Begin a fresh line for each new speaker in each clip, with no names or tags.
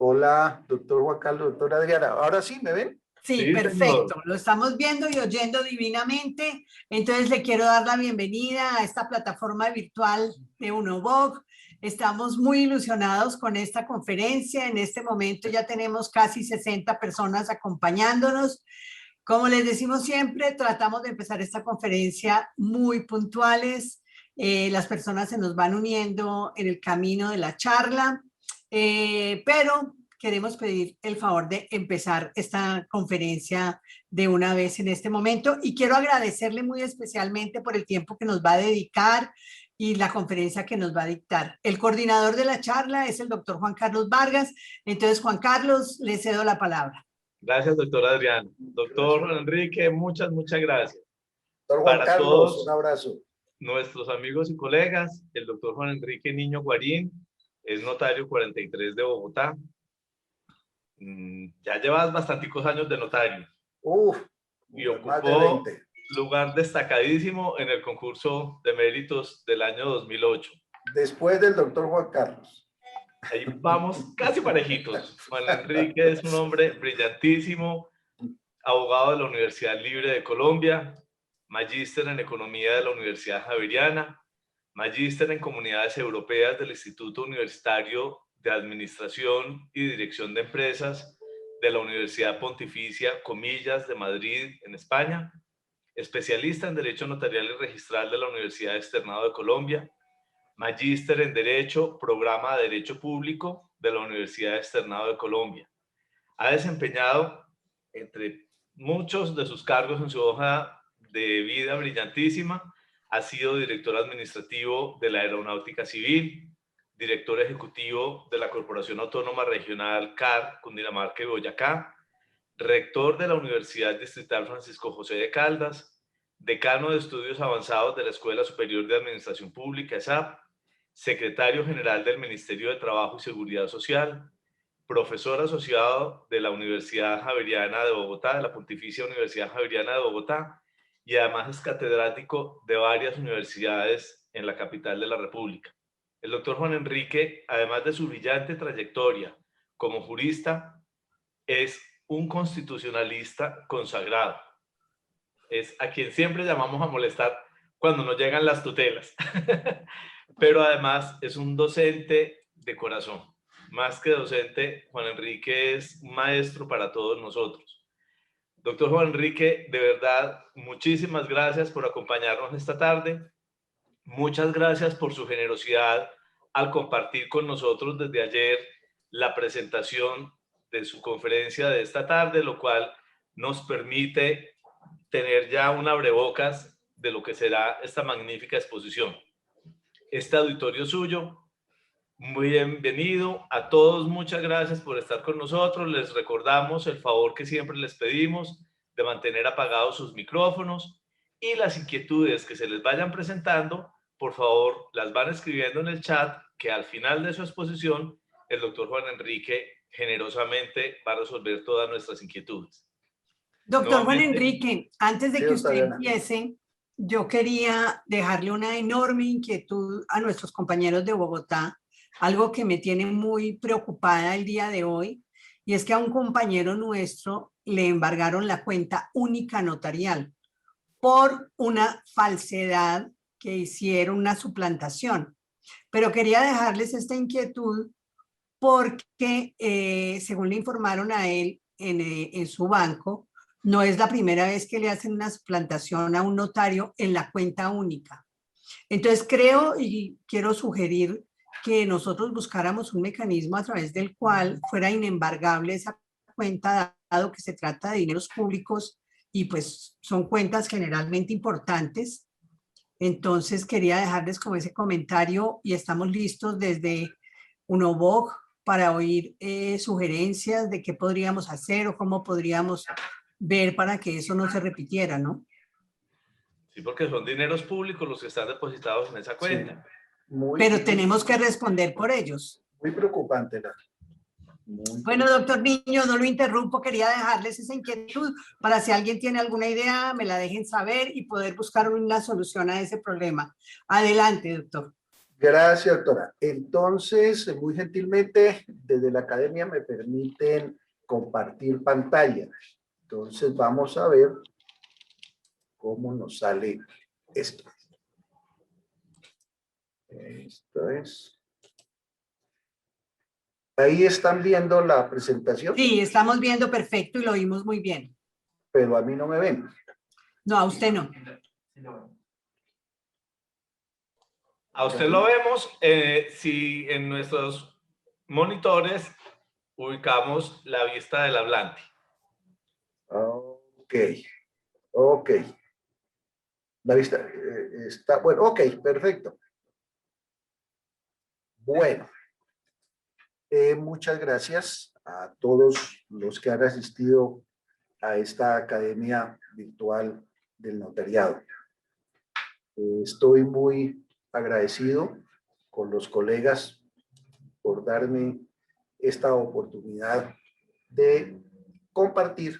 Hola, doctor Juan Carlos, doctora Adriana. ¿Ahora sí me ven?
Sí,
Sí,
perfecto.
señor.
Lo estamos viendo y oyendo divinamente. Entonces le quiero dar la bienvenida a esta plataforma virtual de UNOVOC. Estamos muy ilusionados con esta conferencia. En este momento ya tenemos casi 60 personas acompañándonos. Como les decimos siempre, tratamos de empezar esta conferencia muy puntuales. Las personas se nos van uniendo en el camino de la charla, pero queremos pedir el favor de empezar esta conferencia de una vez en este momento y quiero agradecerle muy especialmente por el tiempo que nos va a dedicar y la conferencia que nos va a dictar. El coordinador de la charla es el doctor Juan Carlos Vargas. Entonces, Juan Carlos, le cedo la palabra.
Gracias, doctor Adrián. Doctor Enrique, muchas gracias.
Doctor Juan
Para
Carlos, un
todos
abrazo.
nuestros amigos y colegas, el doctor Juan Enrique Niño Guarín es notario 43 de Bogotá. Ya llevas bastanticos años de notario. Y
Más de
ocupó
20.
lugar destacadísimo en el concurso de méritos del año 2008.
Después del doctor Juan Carlos.
Ahí vamos casi parejitos. Juan Enrique es un hombre brillantísimo, abogado de la Universidad Libre de Colombia, magíster en Economía de la Universidad Javeriana, magíster en Comunidades Europeas del Instituto Universitario de Administración y Dirección de Empresas de la Universidad Pontificia Comillas de Madrid, en España, especialista en Derecho Notarial y Registral de la Universidad Externado de Colombia, magíster en Derecho, Programa de Derecho Público de la Universidad Externado de Colombia. Ha desempeñado, entre muchos de sus cargos en su hoja de vida brillantísima, ha sido director administrativo de la Aeronáutica Civil, director ejecutivo de la Corporación Autónoma Regional CAR, Cundinamarca y Boyacá, rector de la Universidad Distrital Francisco José de Caldas, decano de Estudios Avanzados de la Escuela Superior de Administración Pública, ESAP, secretario general del Ministerio de Trabajo y Seguridad Social, profesor asociado de la Universidad Javeriana de Bogotá, de la Pontificia Universidad Javeriana de Bogotá, y además es catedrático de varias universidades en la capital de la República. El doctor Juan Enrique, además de su brillante trayectoria como jurista, es un constitucionalista consagrado. Es a quien siempre llamamos a molestar cuando nos llegan las tutelas. Pero además es un docente de corazón. Más que docente, Juan Enrique es un maestro para todos nosotros. Doctor Juan Enrique, de verdad, muchísimas gracias por acompañarnos esta tarde. Muchas gracias por su generosidad al compartir con nosotros desde ayer la presentación de su conferencia de esta tarde, lo cual nos permite tener ya un abrebocas de lo que será esta magnífica exposición. Este auditorio suyo, muy bienvenido a todos, muchas gracias por estar con nosotros. Les recordamos el favor que siempre les pedimos de mantener apagados sus micrófonos y las inquietudes que se les vayan presentando, por favor, las van escribiendo en el chat, que al final de su exposición el doctor Juan Enrique generosamente va a resolver todas nuestras inquietudes.
Doctor Juan Enrique, antes de que usted empiece, yo quería dejarle una enorme inquietud a nuestros compañeros de Bogotá, algo que me tiene muy preocupada el día de hoy, y es que a un compañero nuestro le embargaron la cuenta única notarial por una falsedad que hicieron, una suplantación. Pero quería dejarles esta inquietud porque, según le informaron a él en su banco, no es la primera vez que le hacen una suplantación a un notario en la cuenta única. Entonces creo y quiero sugerir que nosotros buscáramos un mecanismo a través del cual fuera inembargable esa cuenta, dado que se trata de dineros públicos y pues son cuentas generalmente importantes. Entonces quería dejarles como ese comentario y estamos listos desde UNOVOC para oír sugerencias de qué podríamos hacer o cómo podríamos ver para que eso no se repitiera, ¿no?
Sí, porque son dineros públicos los que están depositados en esa cuenta.
Sí,
pero tenemos que responder por ellos.
Muy preocupante.
Bueno, doctor Niño, no lo interrumpo, quería dejarles esa inquietud para si alguien tiene alguna idea, me la dejen saber y poder buscar una solución a ese problema. Adelante, doctor.
Gracias, doctora. Entonces, muy gentilmente, desde la academia me permiten compartir pantalla. Entonces, vamos a ver cómo nos sale esto. Esto es. Ahí están viendo la presentación.
Sí, estamos viendo perfecto y lo oímos muy bien.
Pero a mí no me ven.
No, a usted no.
A usted lo vemos si en nuestros monitores ubicamos la vista del hablante.
Ok, ok. La vista está, bueno, ok, perfecto. Bueno, muchas gracias a todos los que han asistido a esta academia virtual del notariado. Estoy muy agradecido con los colegas por darme esta oportunidad de compartir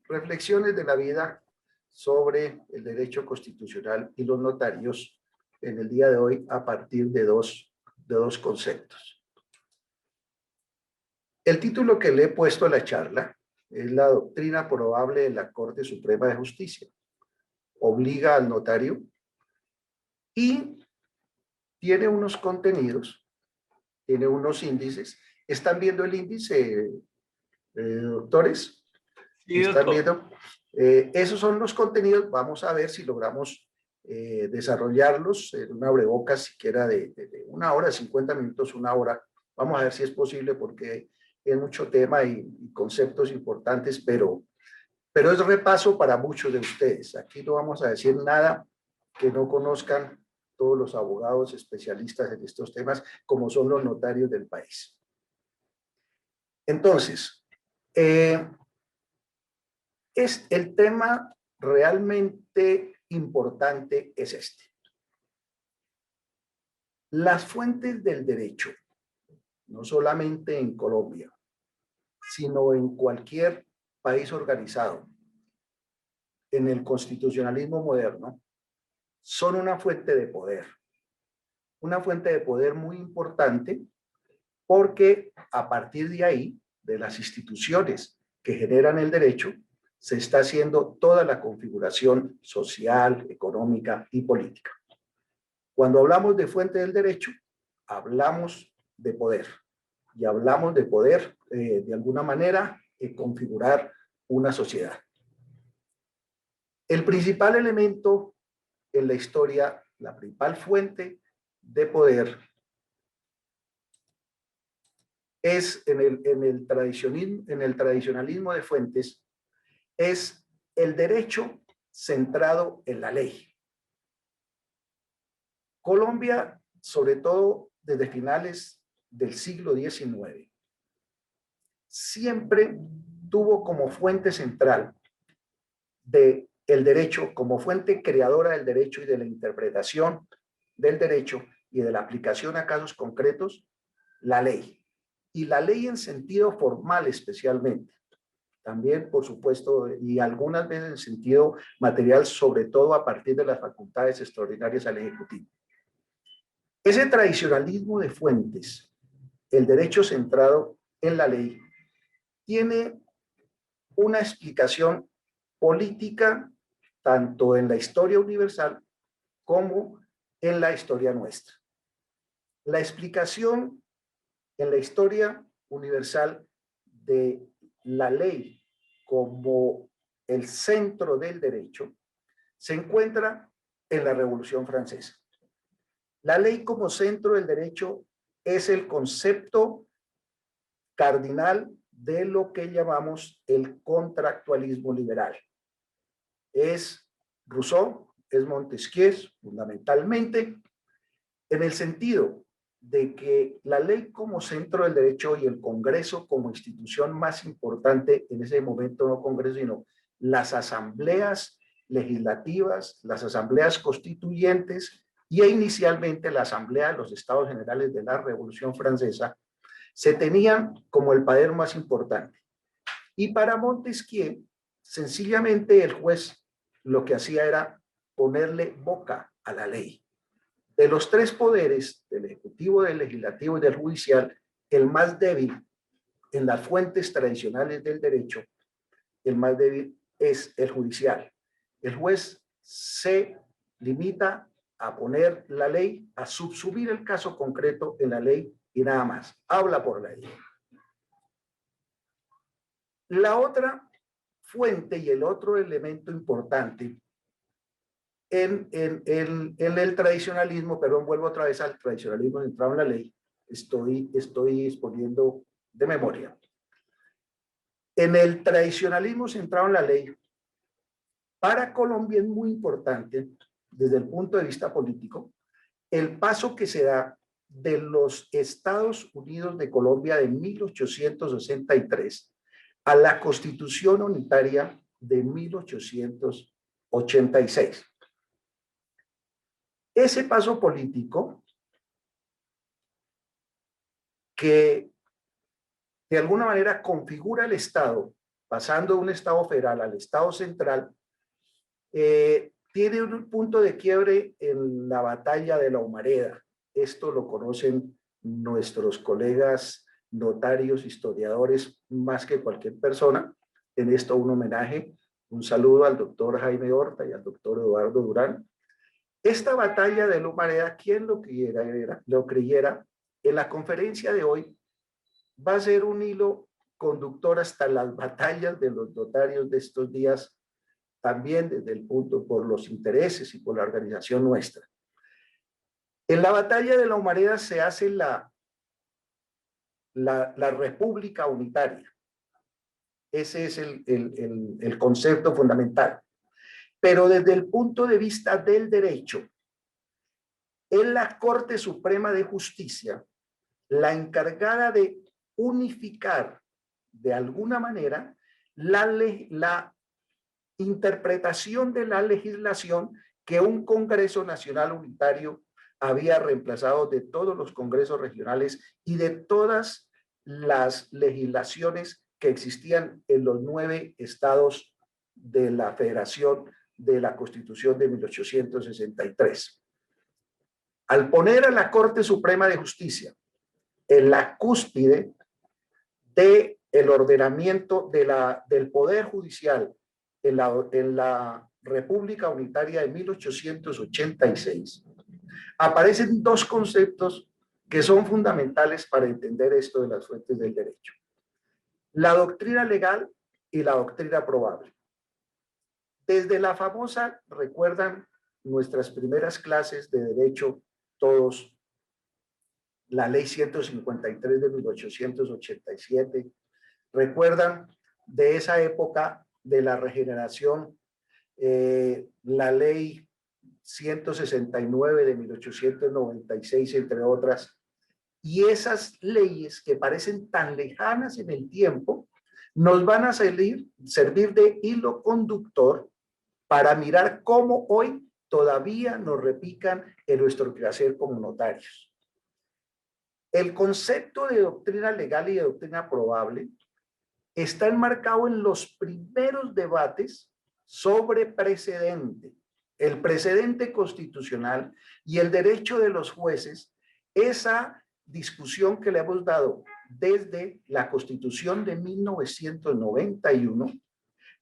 reflexiones de la vida sobre el derecho constitucional y los notarios en el día de hoy a partir de dos conceptos. El título que le he puesto a la charla es la doctrina probable de la Corte Suprema de Justicia. Obliga al notario y tiene unos contenidos, tiene unos índices. ¿Están viendo el índice, doctores?
Sí,
¿Están
doctor.
viendo? Esos son los contenidos. Vamos a ver si logramos desarrollarlos en una breboca siquiera de 1 hora, 50 minutos, 1 hora. Vamos a ver si es posible porque es mucho tema y conceptos importantes, pero es repaso para muchos de ustedes. Aquí no vamos a decir nada que no conozcan todos los abogados especialistas en estos temas, como son los notarios del país. Entonces, es el tema realmente importante es este. Las fuentes del derecho, no solamente en Colombia, sino en cualquier país organizado, en el constitucionalismo moderno, son una fuente de poder muy importante, porque a partir de ahí, de las instituciones que generan el derecho, se está haciendo toda la configuración social, económica y política. Cuando hablamos de fuente del derecho, hablamos de poder, y hablamos de poder, de alguna manera, configurar una sociedad. El principal elemento en la historia, la principal fuente de poder es en el tradicionalismo de fuentes, es el derecho centrado en la ley. Colombia, sobre todo desde finales del siglo XIX, siempre tuvo como fuente central del derecho, como fuente creadora del derecho y de la interpretación del derecho y de la aplicación a casos concretos, la ley. Y la ley en sentido formal especialmente. También, por supuesto, y algunas veces en sentido material, sobre todo a partir de las facultades extraordinarias al Ejecutivo. Ese tradicionalismo de fuentes, el derecho centrado en la ley, tiene una explicación política tanto en la historia universal como en la historia nuestra. La explicación en la historia universal de la ley como el centro del derecho se encuentra en la Revolución Francesa. La ley como centro del derecho es el concepto cardinal de lo que llamamos el contractualismo liberal. Es Rousseau, es Montesquieu, fundamentalmente, en el sentido de que la ley como centro del derecho y el Congreso como institución más importante, en ese momento no Congreso, sino las asambleas legislativas, las asambleas constituyentes y inicialmente la Asamblea de los Estados Generales de la Revolución Francesa, se tenían como el poder más importante. Y para Montesquieu, sencillamente el juez lo que hacía era ponerle boca a la ley. De los tres poderes, del Ejecutivo, del Legislativo y del Judicial, el más débil en las fuentes tradicionales del derecho, el más débil es el judicial. El juez se limita a poner la ley, a subsumir el caso concreto en la ley y nada más. Habla por la ley. La otra fuente y el otro elemento importante en el tradicionalismo, perdón, vuelvo otra vez al tradicionalismo centrado en la ley, estoy exponiendo de memoria. En el tradicionalismo centrado en la ley, para Colombia es muy importante, desde el punto de vista político, el paso que se da de los Estados Unidos de Colombia de 1863 a la Constitución Unitaria de 1886. Ese paso político que de alguna manera configura el Estado, pasando de un Estado federal al Estado central, tiene un punto de quiebre en la batalla de la Humareda. Esto lo conocen nuestros colegas notarios, historiadores, más que cualquier persona. En esto un homenaje, un saludo al doctor Jaime Horta y al doctor Eduardo Durán. Esta batalla de la Humareda, quien lo creyera, en la conferencia de hoy va a ser un hilo conductor hasta las batallas de los notarios de estos días, también desde el punto por los intereses y por la organización nuestra. En la batalla de la Humareda se hace la República Unitaria. Ese es el concepto fundamental. Pero desde el punto de vista del derecho, es la Corte Suprema de Justicia la encargada de unificar de alguna manera la interpretación de la legislación que un Congreso Nacional Unitario había reemplazado de todos los congresos regionales y de todas las legislaciones que existían en los 9 estados de la Federación de la Constitución de 1863. Al poner a la Corte Suprema de Justicia en la cúspide del ordenamiento del Poder Judicial en la República Unitaria de 1886, aparecen dos conceptos que son fundamentales para entender esto de las fuentes del derecho: la doctrina legal y la doctrina probable. Desde la famosa, recuerdan nuestras primeras clases de derecho, todos, la ley 153 de 1887, recuerdan de esa época de la regeneración, la ley 169 de 1896, entre otras, y esas leyes que parecen tan lejanas en el tiempo, nos van a servir de hilo conductor para mirar cómo hoy todavía nos repican en nuestro quehacer como notarios. El concepto de doctrina legal y de doctrina probable está enmarcado en los primeros debates sobre precedente, el precedente constitucional y el derecho de los jueces. Esa discusión que le hemos dado desde la Constitución de 1991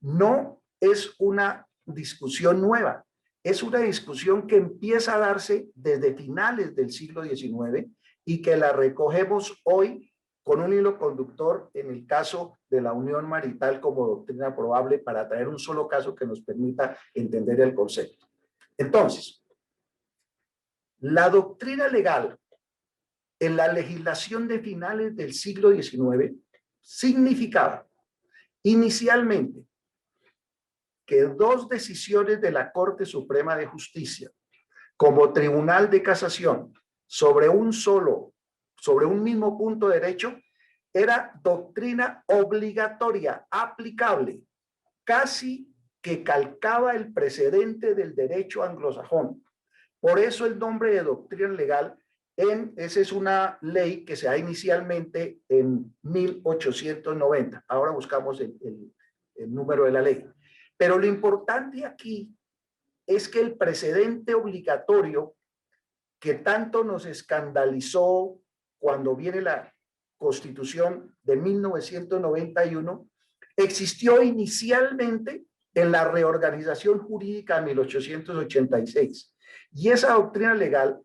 no es una discusión nueva, es una discusión que empieza a darse desde finales del siglo XIX y que la recogemos hoy con un hilo conductor en el caso de la unión marital como doctrina probable, para traer un solo caso que nos permita entender el concepto. Entonces, la doctrina legal en la legislación de finales del siglo XIX significaba inicialmente que dos decisiones de la Corte Suprema de Justicia como Tribunal de Casación sobre un mismo punto de derecho era doctrina obligatoria, aplicable, casi que calcaba el precedente del derecho anglosajón. Por eso el nombre de doctrina legal, esa es una ley que se da inicialmente en 1890. Ahora buscamos el número de la ley. Pero lo importante aquí es que el precedente obligatorio que tanto nos escandalizó cuando viene la Constitución de 1991, existió inicialmente en la reorganización jurídica de 1886. Y esa doctrina legal,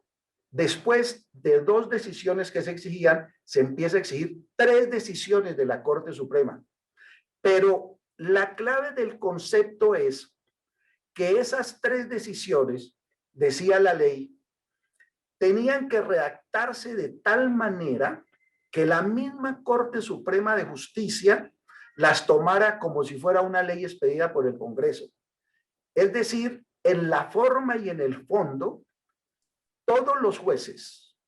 después de 2 decisiones que se exigían, se empieza a exigir 3 decisiones de la Corte Suprema. Pero la clave del concepto es que esas 3 decisiones, decía la ley, tenían que redactarse de tal manera que la misma Corte Suprema de Justicia las tomara como si fuera una ley expedida por el Congreso. Es decir, en la forma y en el fondo, todos los jueces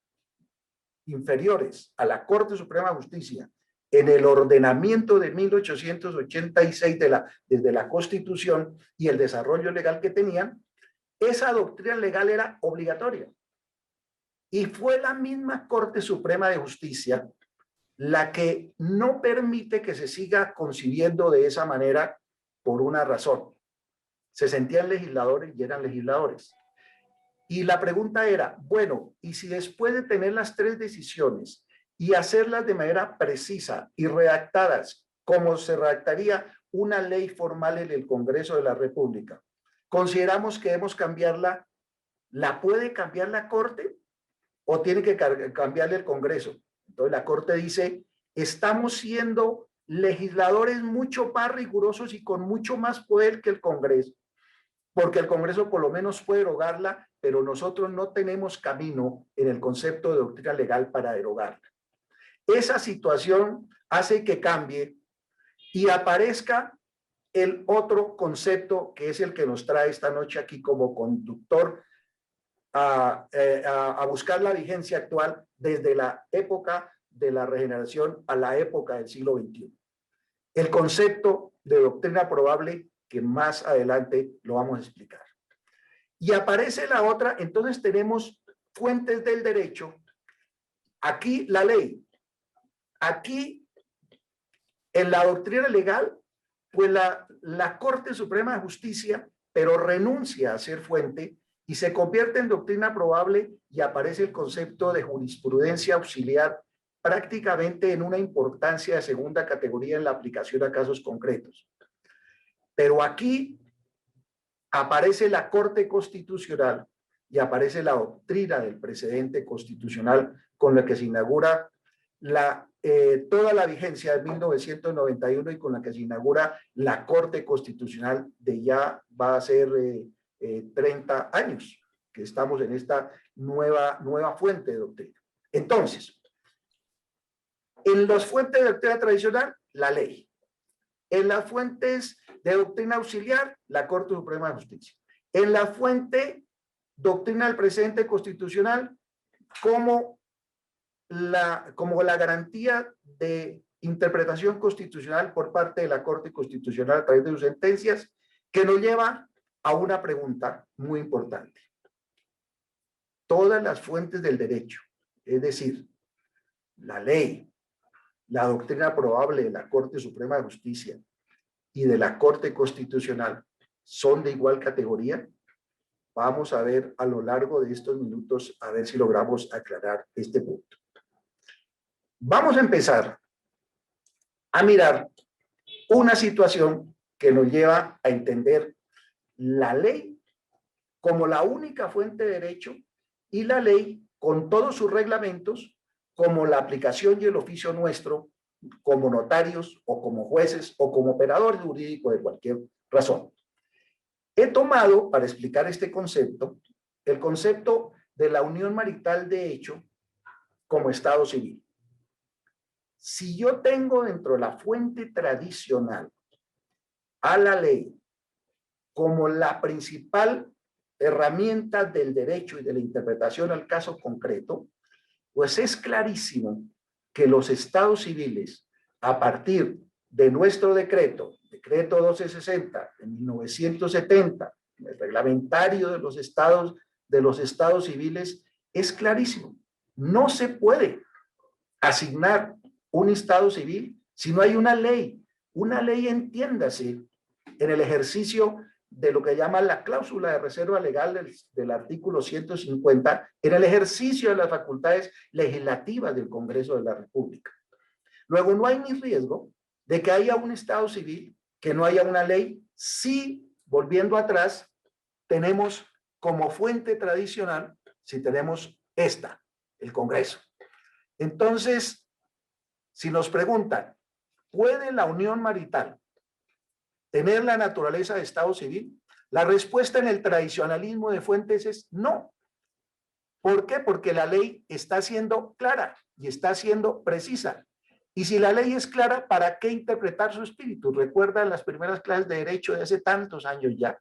inferiores a la Corte Suprema de Justicia, en el ordenamiento de 1886 desde la Constitución y el desarrollo legal que tenían, esa doctrina legal era obligatoria. Y fue la misma Corte Suprema de Justicia la que no permite que se siga concibiendo de esa manera por una razón. Se sentían legisladores y eran legisladores. Y la pregunta era, bueno, ¿y si después de tener las 3 decisiones y hacerlas de manera precisa y redactadas como se redactaría una ley formal en el Congreso de la República, consideramos que debemos cambiarla, ¿la puede cambiar la Corte o tiene que cambiarle el Congreso? Entonces la Corte dice, estamos siendo legisladores mucho más rigurosos y con mucho más poder que el Congreso, porque el Congreso por lo menos puede derogarla, pero nosotros no tenemos camino en el concepto de doctrina legal para derogarla. Esa situación hace que cambie y aparezca el otro concepto que es el que nos trae esta noche aquí como conductor a buscar la vigencia actual desde la época de la regeneración a la época del siglo XXI. El concepto de doctrina probable que más adelante lo vamos a explicar. Y aparece la otra, entonces tenemos fuentes del derecho, aquí la ley, aquí en la doctrina legal, pues la Corte Suprema de Justicia, pero renuncia a ser fuente y se convierte en doctrina probable y aparece el concepto de jurisprudencia auxiliar prácticamente en una importancia de segunda categoría en la aplicación a casos concretos. Pero aquí aparece la Corte Constitucional y aparece la doctrina del precedente constitucional con la que se inaugura toda la vigencia de 1991 y con la que se inaugura la Corte Constitucional de ya va a ser 30 años que estamos en esta nueva fuente de doctrina. Entonces, en las fuentes de doctrina tradicional, la ley. En las fuentes de doctrina auxiliar, la Corte Suprema de Justicia. En la fuente doctrina del precedente constitucional, como la garantía de interpretación constitucional por parte de la Corte Constitucional a través de sus sentencias, que nos lleva a una pregunta muy importante. Todas las fuentes del derecho, es decir, la ley, la doctrina probable de la Corte Suprema de Justicia y de la Corte Constitucional, ¿son de igual categoría? Vamos a ver a lo largo de estos minutos a ver si logramos aclarar este punto. Vamos a empezar a mirar una situación que nos lleva a entender la ley como la única fuente de derecho y la ley con todos sus reglamentos como la aplicación y el oficio nuestro como notarios o como jueces o como operadores jurídicos de cualquier razón. He tomado para explicar este concepto el concepto de la unión marital de hecho como estado civil. Si yo tengo dentro de la fuente tradicional a la ley como la principal herramienta del derecho y de la interpretación al caso concreto, pues es clarísimo que los estados civiles, a partir de nuestro decreto 1260 de 1970, el reglamentario de los estados civiles, es clarísimo. No se puede asignar un estado civil si no hay una ley entiéndase, en el ejercicio de lo que llama la cláusula de reserva legal del artículo 150 en el ejercicio de las facultades legislativas del Congreso de la República. Luego, no hay ni riesgo de que haya un Estado civil, que no haya una ley, si, volviendo atrás, tenemos como fuente tradicional, si tenemos esta, el Congreso. Entonces, si nos preguntan, ¿puede la unión marital tener la naturaleza de Estado civil? La respuesta en el tradicionalismo de fuentes es no. ¿Por qué? Porque la ley está siendo clara y está siendo precisa. Y si la ley es clara, ¿para qué interpretar su espíritu? Recuerdan las primeras clases de derecho de hace tantos años ya.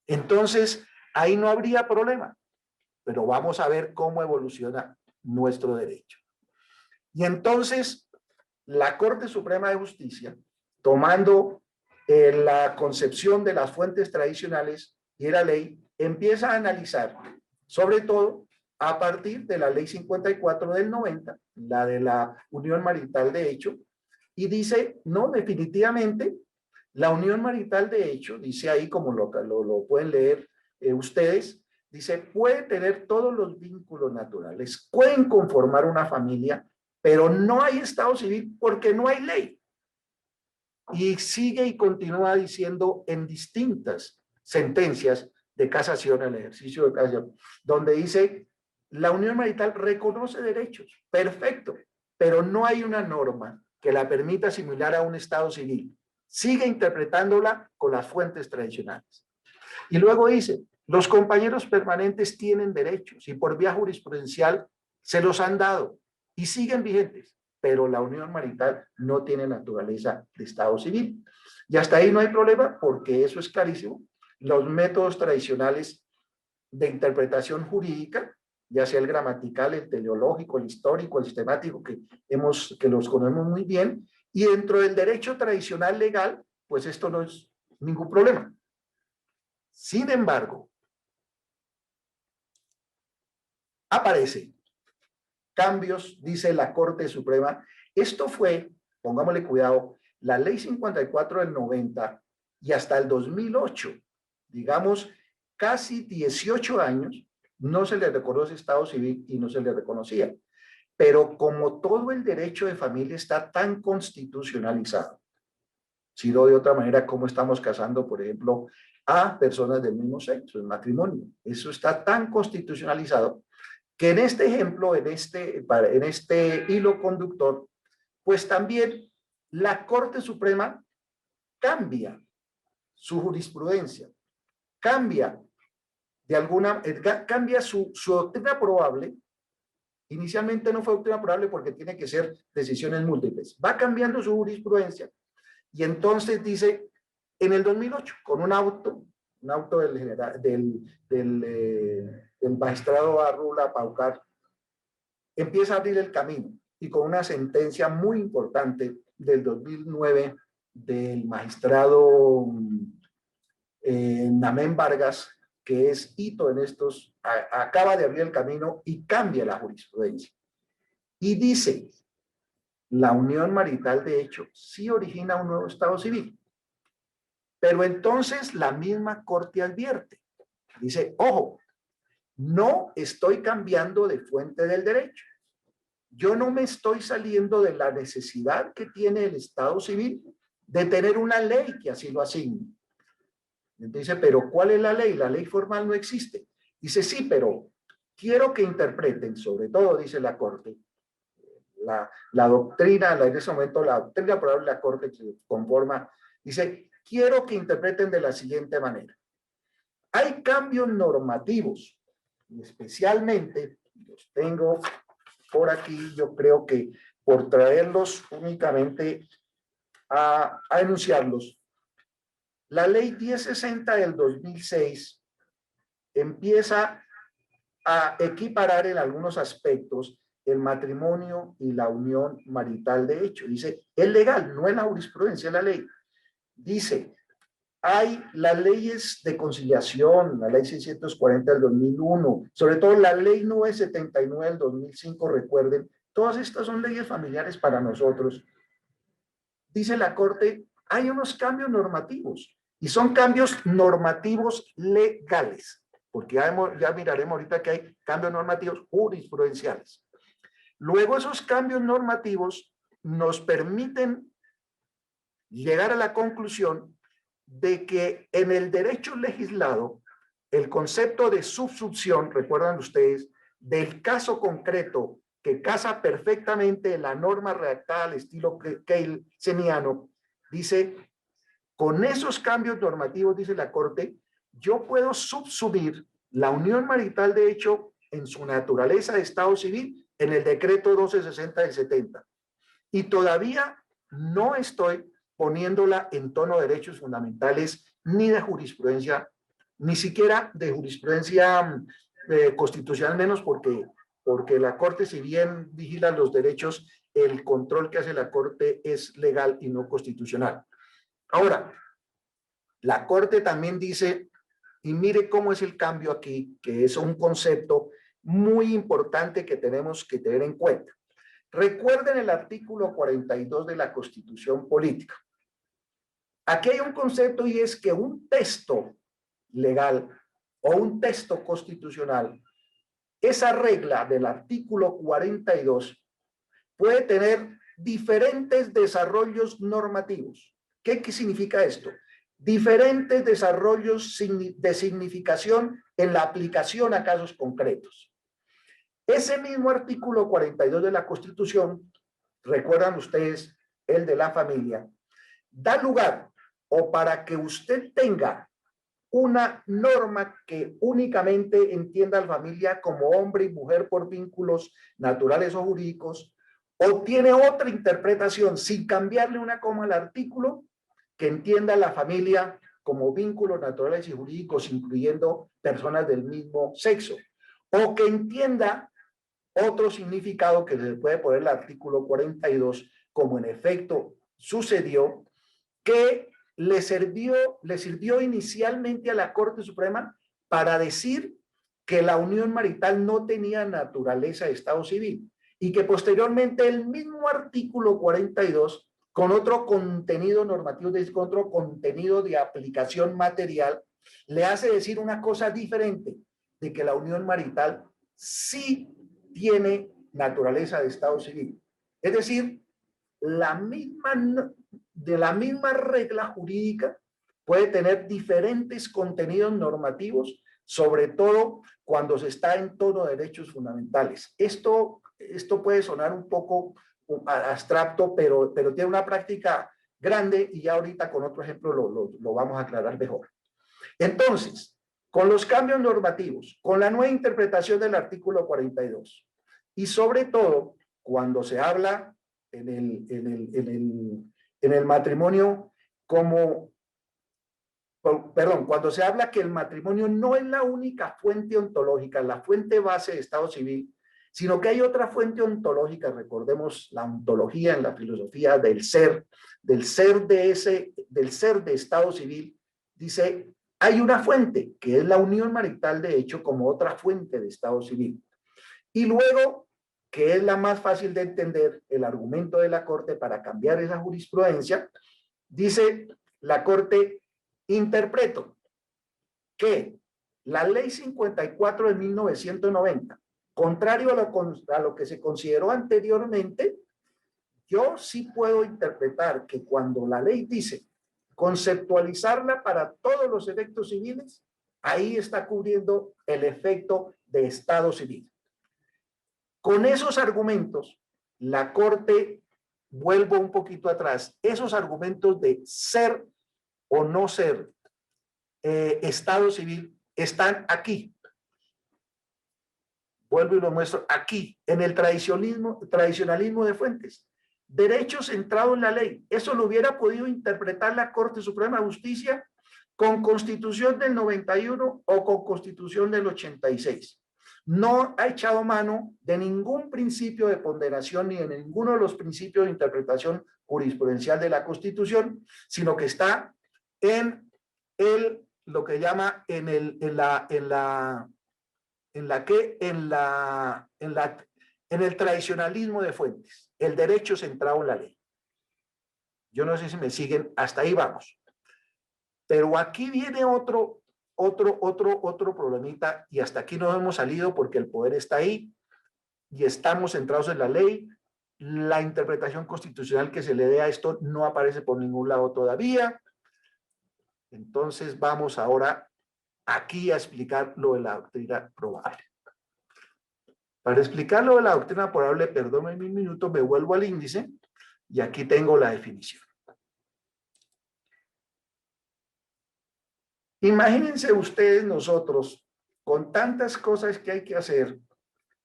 Entonces, ahí no habría problema. Pero vamos a ver cómo evoluciona nuestro derecho. Y entonces, la Corte Suprema de Justicia, tomando la concepción de las fuentes tradicionales y de la ley, empieza a analizar, sobre todo a partir de la Ley 54 del 90, la de la unión marital de hecho, y dice, no, definitivamente, la unión marital de hecho, dice ahí como lo pueden leer ustedes, dice, puede tener todos los vínculos naturales, pueden conformar una familia, pero no hay Estado civil porque no hay ley. Y sigue y continúa diciendo en distintas sentencias de casación, el ejercicio de casación, donde dice, la unión marital reconoce derechos, perfecto, pero no hay una norma que la permita asimilar a un Estado civil. Sigue interpretándola con las fuentes tradicionales. Y luego dice, los compañeros permanentes tienen derechos y por vía jurisprudencial se los han dado y siguen vigentes, pero la unión marital no tiene naturaleza de Estado civil. Y hasta ahí no hay problema porque eso es clarísimo. Los métodos tradicionales de interpretación jurídica, ya sea el gramatical, el teleológico, el histórico, el sistemático, que los conocemos muy bien, y dentro del derecho tradicional legal, pues esto no es ningún problema. Sin embargo, aparecen cambios, dice la Corte Suprema. Esto fue, pongámosle cuidado, la Ley 54 del 90 y hasta el 2008, digamos, casi 18 años, no se le reconoce Estado civil y no se le reconocía. Pero como todo el derecho de familia está tan constitucionalizado, si no de otra manera, ¿cómo estamos casando, por ejemplo, a personas del mismo sexo, en matrimonio? Eso está tan constitucionalizado que en este ejemplo, en este hilo conductor, pues también la Corte Suprema cambia su jurisprudencia, cambia su doctrina probable. Inicialmente no fue doctrina probable porque tiene que ser decisiones múltiples. Va cambiando su jurisprudencia y entonces dice, en el 2008, con un auto del magistrado Arrula Paucar, empieza a abrir el camino y con una sentencia muy importante del 2009 del magistrado Namén Vargas, que es hito en estos, acaba de abrir el camino y cambia la jurisprudencia. Y dice, la unión marital de hecho sí origina un nuevo Estado civil. Pero entonces la misma Corte advierte, dice, ojo, no estoy cambiando de fuente del derecho. Yo no me estoy saliendo de la necesidad que tiene el Estado civil de tener una ley que así lo asigne. Dice, pero ¿cuál es la ley? La ley formal no existe. Dice, sí, pero quiero que interpreten, sobre todo, dice la Corte, la doctrina, en ese momento la doctrina probable de la Corte que conforma, dice, quiero que interpreten de la siguiente manera. Hay cambios normativos, y especialmente, los tengo por aquí, yo creo que por traerlos únicamente a enunciarlos, la ley 1060 del 2006 empieza a equiparar en algunos aspectos el matrimonio y la unión marital de hecho. Dice, es legal, no es la jurisprudencia, es la ley. Dice, hay las leyes de conciliación, la ley 640 del 2001, sobre todo la ley 979 del 2005, recuerden, todas estas son leyes familiares para nosotros. Dice la Corte, hay unos cambios normativos Y son cambios normativos legales, porque ya miraremos ahorita que hay cambios normativos jurisprudenciales. Luego esos cambios normativos nos permiten llegar a la conclusión de que en el derecho legislado, el concepto de subsunción, recuerdan ustedes, del caso concreto que casa perfectamente la norma redactada al estilo keynesiano, dice, con esos cambios normativos, dice la Corte, yo puedo subsumir la unión marital de hecho en su naturaleza de estado civil en el decreto 1260 del 70. Y todavía no estoy poniéndola en tono de derechos fundamentales ni de jurisprudencia, ni siquiera de jurisprudencia constitucional, menos porque la Corte, si bien vigila los derechos, el control que hace la Corte es legal y no constitucional. Ahora, la Corte también dice, y mire cómo es el cambio aquí, que es un concepto muy importante que tenemos que tener en cuenta. Recuerden el artículo 42 de la Constitución Política. Aquí hay un concepto y es que un texto legal o un texto constitucional, esa regla del artículo 42 puede tener diferentes desarrollos normativos. ¿Qué significa esto? Diferentes desarrollos de significación en la aplicación a casos concretos. Ese mismo artículo 42 de la Constitución, recuerdan ustedes, el de la familia, da lugar o para que usted tenga una norma que únicamente entienda a la familia como hombre y mujer por vínculos naturales o jurídicos, o tiene otra interpretación sin cambiarle una coma al artículo, que entienda a la familia como vínculos naturales y jurídicos, incluyendo personas del mismo sexo, o que entienda otro significado que se puede poner el artículo 42, como en efecto sucedió, que le sirvió inicialmente a la Corte Suprema para decir que la unión marital no tenía naturaleza de estado civil y que posteriormente el mismo artículo 42, con otro contenido normativo, con otro contenido de aplicación material, le hace decir una cosa diferente, de que la unión marital sí tiene naturaleza de estado civil. Es decir, de la misma regla jurídica puede tener diferentes contenidos normativos, sobre todo cuando se está en tono de derechos fundamentales. Esto puede sonar un poco abstracto, pero tiene una práctica grande y ya ahorita con otro ejemplo lo vamos a aclarar mejor. Entonces, con los cambios normativos, con la nueva interpretación del artículo 42 y sobre todo cuando se habla en el matrimonio como, perdón, cuando se habla que el matrimonio no es la única fuente ontológica, la fuente base de estado civil, sino que hay otra fuente ontológica, recordemos la ontología en la filosofía del ser de estado civil, dice, hay una fuente que es la unión marital de hecho como otra fuente de estado civil. Y luego, que es la más fácil de entender, el argumento de la Corte para cambiar esa jurisprudencia, dice la Corte, interpreto que la Ley 54 de 1990, contrario a lo que se consideró anteriormente, yo sí puedo interpretar que cuando la ley dice conceptualizarla para todos los efectos civiles, ahí está cubriendo el efecto de estado civil. Con esos argumentos, la Corte, vuelvo un poquito atrás, esos argumentos de ser o no ser estado civil están aquí. Vuelvo y lo muestro aquí, en el tradicionalismo de fuentes. Derecho centrado en la ley. Eso lo hubiera podido interpretar la Corte Suprema de Justicia con Constitución del 91 o con Constitución del 86. No ha echado mano de ningún principio de ponderación ni de ninguno de los principios de interpretación jurisprudencial de la Constitución, sino que está en lo que llama en el tradicionalismo de fuentes, el derecho centrado en la ley. Yo no sé si me siguen, hasta ahí vamos. Pero aquí viene otro problemita, y hasta aquí no hemos salido porque el poder está ahí y estamos centrados en la ley. La interpretación constitucional que se le dé a esto no aparece por ningún lado todavía. Entonces vamos ahora aquí a explicar lo de la doctrina probable. Para explicar lo de la doctrina probable, perdónenme un minuto, me vuelvo al índice y aquí tengo la definición. Imagínense ustedes nosotros, con tantas cosas que hay que hacer,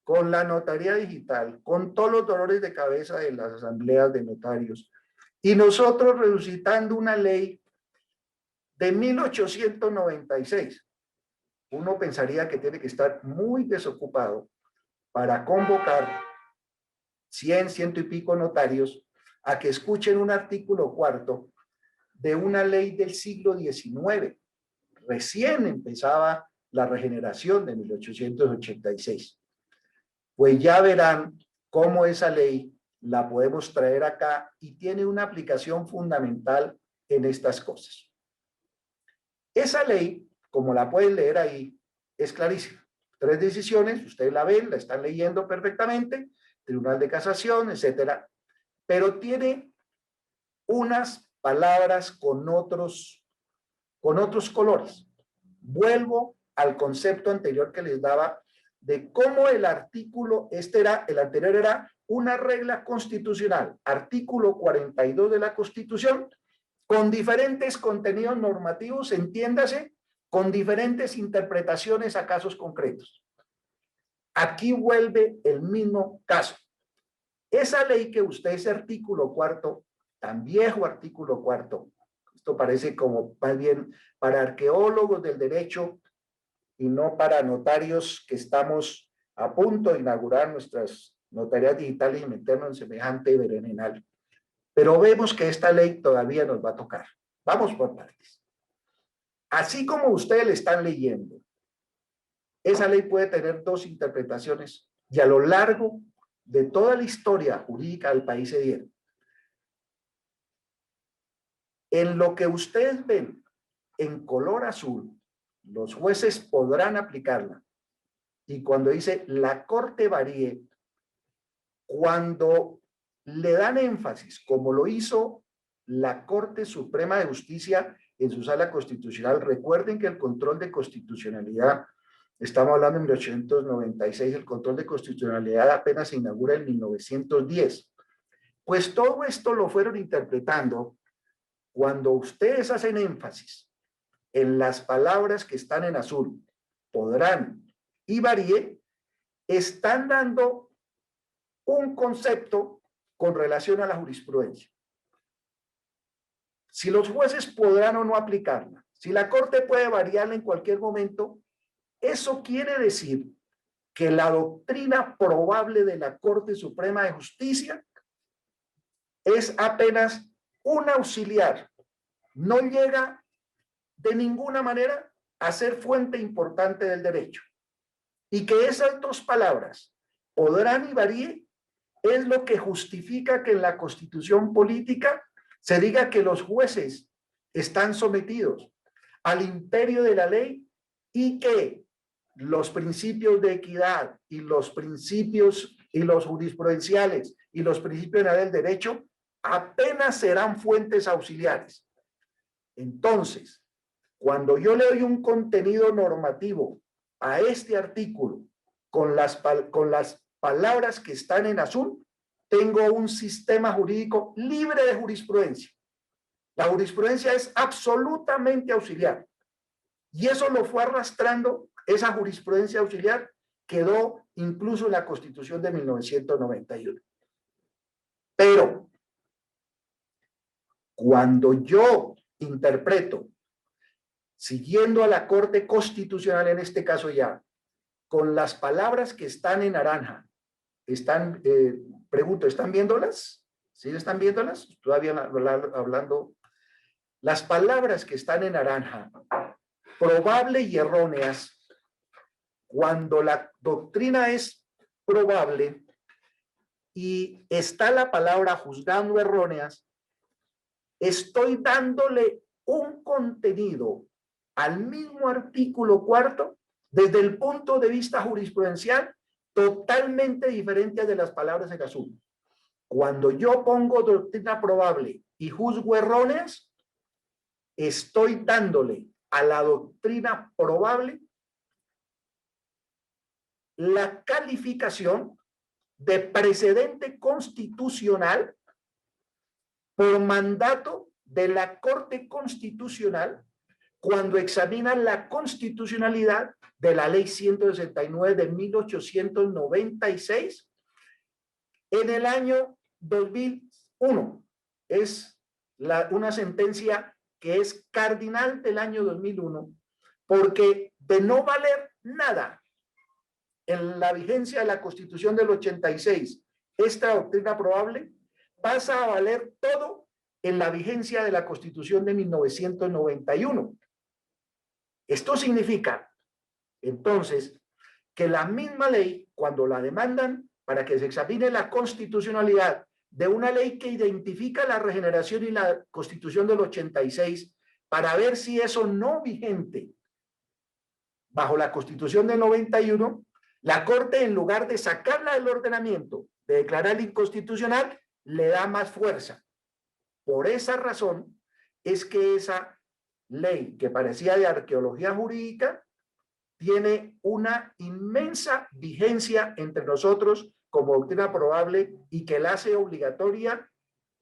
con la notaría digital, con todos los dolores de cabeza de las asambleas de notarios, y nosotros resucitando una ley de 1896. Uno pensaría que tiene que estar muy desocupado para convocar 100, ciento y pico notarios a que escuchen un artículo cuarto de una ley del siglo XIX. Recién empezaba la regeneración de 1886. Pues ya verán cómo esa ley la podemos traer acá y tiene una aplicación fundamental en estas cosas. Esa ley, como la pueden leer ahí, es clarísima. 3 decisiones, ustedes la ven, la están leyendo perfectamente, Tribunal de Casación, etcétera, pero tiene unas palabras con otros colores. Vuelvo al concepto anterior que les daba de cómo el artículo, el anterior era una regla constitucional, artículo 42 de la Constitución, con diferentes contenidos normativos, entiéndase, con diferentes interpretaciones a casos concretos. Aquí vuelve el mismo caso. Esa ley que usted, ese artículo cuarto, tan viejo artículo cuarto, esto parece como más bien para arqueólogos del derecho y no para notarios que estamos a punto de inaugurar nuestras notarías digitales y meternos en semejante berenjenal. Pero vemos que esta ley todavía nos va a tocar. Vamos por partes. Así como ustedes le están leyendo, esa ley puede tener 2 interpretaciones y a lo largo de toda la historia jurídica del país se dieron. En lo que ustedes ven en color azul, los jueces podrán aplicarla. Y cuando dice la Corte varíe, cuando le dan énfasis, como lo hizo la Corte Suprema de Justicia en su sala constitucional, recuerden que el control de constitucionalidad, estamos hablando de 1896, el control de constitucionalidad apenas se inaugura en 1910. Pues todo esto lo fueron interpretando cuando ustedes hacen énfasis en las palabras que están en azul, podrán y varíe, están dando un concepto con relación a la jurisprudencia. Si los jueces podrán o no aplicarla, si la Corte puede variarla en cualquier momento, eso quiere decir que la doctrina probable de la Corte Suprema de Justicia es apenas un auxiliar, no llega de ninguna manera a ser fuente importante del derecho. Y que esas 2 palabras, podrán y varíe, es lo que justifica que en la Constitución política se diga que los jueces están sometidos al imperio de la ley y que los principios de equidad y los principios y los jurisprudenciales y los principios del derecho apenas serán fuentes auxiliares. Entonces, cuando yo le doy un contenido normativo a este artículo con las palabras que están en azul, tengo un sistema jurídico libre de jurisprudencia. La jurisprudencia es absolutamente auxiliar. Y eso lo fue arrastrando, esa jurisprudencia auxiliar quedó incluso en la Constitución de 1991. Pero cuando yo interpreto, siguiendo a la Corte Constitucional en este caso ya, con las palabras que están en naranja, pregunto, ¿están viéndolas? ¿Sí están viéndolas? Todavía hablando. Las palabras que están en naranja, probable y erróneas, cuando la doctrina es probable y está la palabra juzgando erróneas, estoy dándole un contenido al mismo artículo cuarto desde el punto de vista jurisprudencial totalmente diferente de las palabras en azul. Cuando yo pongo doctrina probable y juzgo erróneas, estoy dándole a la doctrina probable la calificación de precedente constitucional por mandato de la Corte Constitucional cuando examinan la constitucionalidad de la Ley 169 de 1896 en el año 2001. Es una sentencia que es cardinal del año 2001, porque de no valer nada en la vigencia de la Constitución del 86, esta doctrina probable pasa a valer todo en la vigencia de la Constitución de 1991. Esto significa, entonces, que la misma ley, cuando la demandan para que se examine la constitucionalidad de una ley que identifica la regeneración y la Constitución del 86, para ver si eso no vigente bajo la Constitución del 91, la Corte, en lugar de sacarla del ordenamiento, de declararla inconstitucional, le da más fuerza. Por esa razón es que esa ley que parecía de arqueología jurídica tiene una inmensa vigencia entre nosotros como doctrina probable y que la hace obligatoria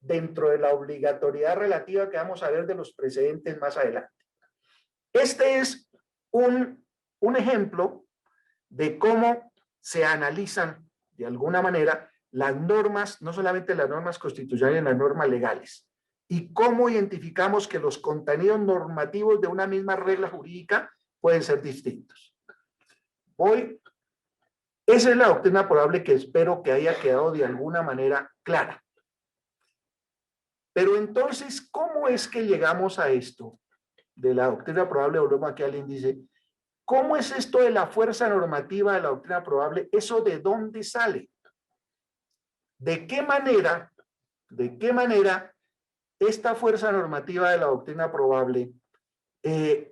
dentro de la obligatoriedad relativa que vamos a ver de los precedentes más adelante. Este es un ejemplo de cómo se analizan de alguna manera las normas, no solamente las normas constitucionales, las normas legales, y cómo identificamos que los contenidos normativos de una misma regla jurídica pueden ser distintos. Esa es la doctrina probable que espero que haya quedado de alguna manera clara. Pero entonces, ¿cómo es que llegamos a esto de la doctrina probable? Volvemos aquí al índice. ¿Cómo es esto de la fuerza normativa de la doctrina probable? ¿Eso de dónde sale? ¿De qué manera esta fuerza normativa de la doctrina probable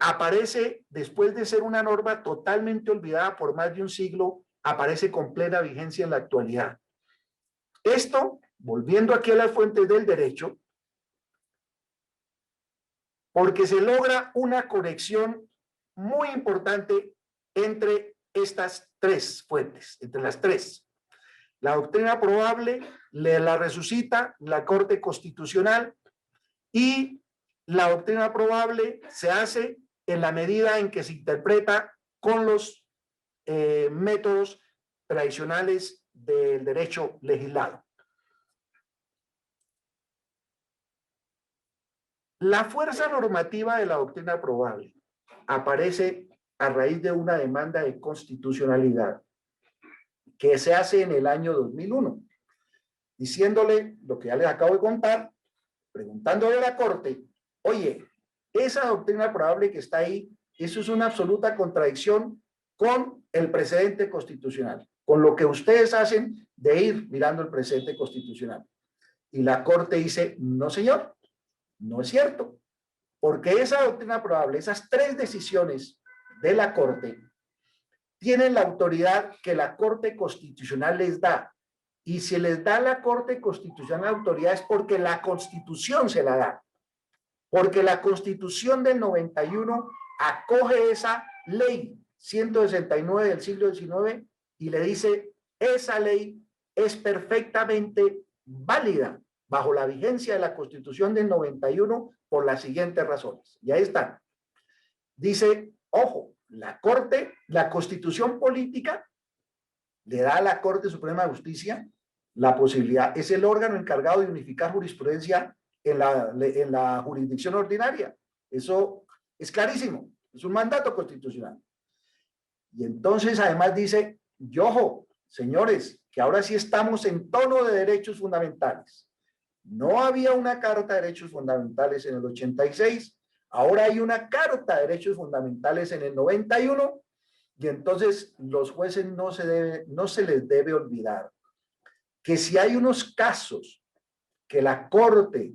aparece después de ser una norma totalmente olvidada por más de un siglo, aparece con plena vigencia en la actualidad? Esto, volviendo aquí a las fuentes del derecho, porque se logra una conexión muy importante entre estas tres fuentes, entre las tres. La doctrina probable la resucita la Corte Constitucional y la doctrina probable se hace en la medida en que se interpreta con los métodos tradicionales del derecho legislado. La fuerza normativa de la doctrina probable aparece a raíz de una demanda de constitucionalidad que se hace en el año 2001, diciéndole lo que ya les acabo de contar, preguntándole a la Corte, oye, esa doctrina probable que está ahí, eso es una absoluta contradicción con el precedente constitucional, con lo que ustedes hacen de ir mirando el precedente constitucional. Y la Corte dice, no señor, no es cierto, porque esa doctrina probable, esas tres decisiones de la Corte, tienen la autoridad que la Corte Constitucional les da. Y si les da la Corte Constitucional la autoridad es porque la Constitución se la da. Porque la Constitución del 91 acoge esa ley 169 del siglo XIX y le dice, esa ley es perfectamente válida bajo la vigencia de la Constitución del 91 por las siguientes razones. Y ahí están. Dice, ojo, la Corte, la Constitución política le da a la Corte Suprema de Justicia la posibilidad, es el órgano encargado de unificar jurisprudencia en la jurisdicción ordinaria. Eso es clarísimo, es un mandato constitucional. Y entonces además dice, y ojo, señores, que ahora sí estamos en tono de derechos fundamentales. No había una Carta de Derechos Fundamentales en el 86, ahora hay una Carta de Derechos Fundamentales en el 91, y entonces los jueces no se les debe olvidar que si hay unos casos que la Corte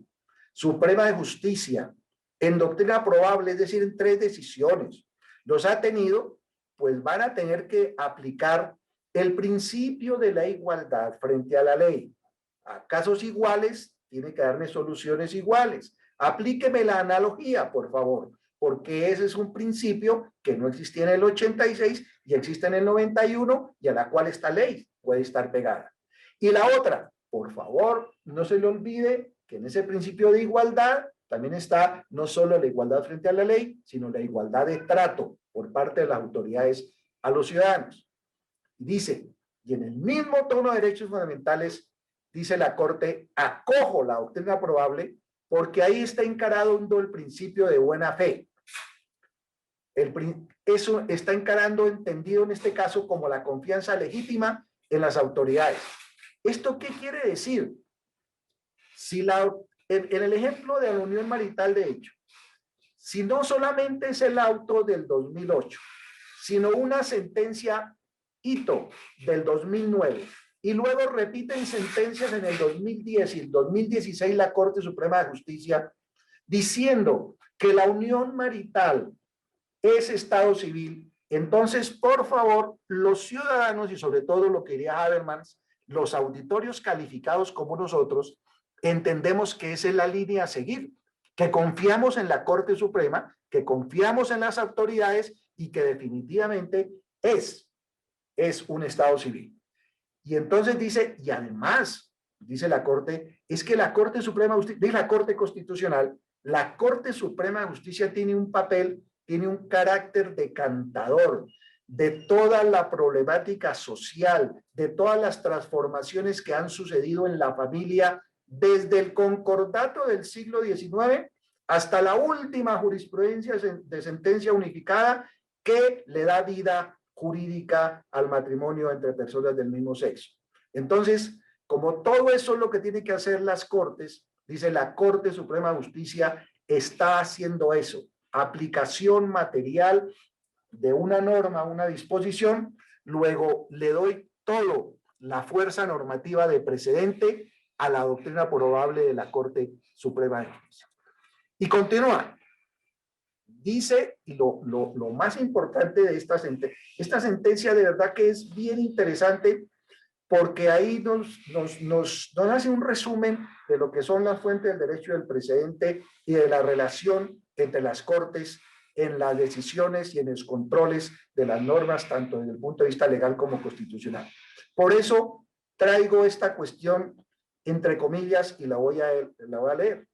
Suprema de Justicia en doctrina probable, es decir, en 3 decisiones, los ha tenido, pues van a tener que aplicar el principio de la igualdad frente a la ley. A casos iguales, tiene que darme soluciones iguales. Aplíqueme la analogía, por favor, porque ese es un principio que no existía en el 86 y existe en el 91 y a la cual esta ley puede estar pegada. Y la otra, por favor, no se le olvide que en ese principio de igualdad también está no solo la igualdad frente a la ley, sino la igualdad de trato por parte de las autoridades a los ciudadanos. Dice, y en el mismo tono de derechos fundamentales, dice la Corte, acojo la doctrina probable porque ahí está encarado el principio de buena fe. Eso está encarando, entendido en este caso, como la confianza legítima en las autoridades. ¿Esto qué quiere decir? Si en el ejemplo de la unión marital de hecho, si no solamente es el auto del 2008, sino una sentencia hito del 2009, y luego repiten sentencias en el 2010 y el 2016 la Corte Suprema de Justicia, diciendo que la unión marital es estado civil, entonces, por favor, los ciudadanos, y sobre todo lo que diría Habermas, los auditorios calificados como nosotros, entendemos que esa es la línea a seguir, que confiamos en la Corte Suprema, que confiamos en las autoridades y que definitivamente es un estado civil. Y entonces dice, y además, dice la Corte, es que la Corte Suprema de Justicia, dice la Corte Constitucional, la Corte Suprema de Justicia tiene un papel, tiene un carácter decantador de toda la problemática social, de todas las transformaciones que han sucedido en la familia desde el concordato del siglo XIX hasta la última jurisprudencia de sentencia unificada que le da vida jurídica al matrimonio entre personas del mismo sexo. Entonces, como todo eso es lo que tienen que hacer las cortes, dice la Corte Suprema de Justicia está haciendo eso, aplicación material de una norma, una disposición, luego le doy todo la fuerza normativa de precedente a la doctrina probable de la Corte Suprema de Justicia. Y continúa. Dice, y lo más importante de esta sentencia de verdad que es bien interesante, porque ahí nos hace un resumen de lo que son las fuentes del derecho del precedente y de la relación entre las cortes en las decisiones y en los controles de las normas, tanto desde el punto de vista legal como constitucional. Por eso traigo esta cuestión entre comillas y la voy a leer.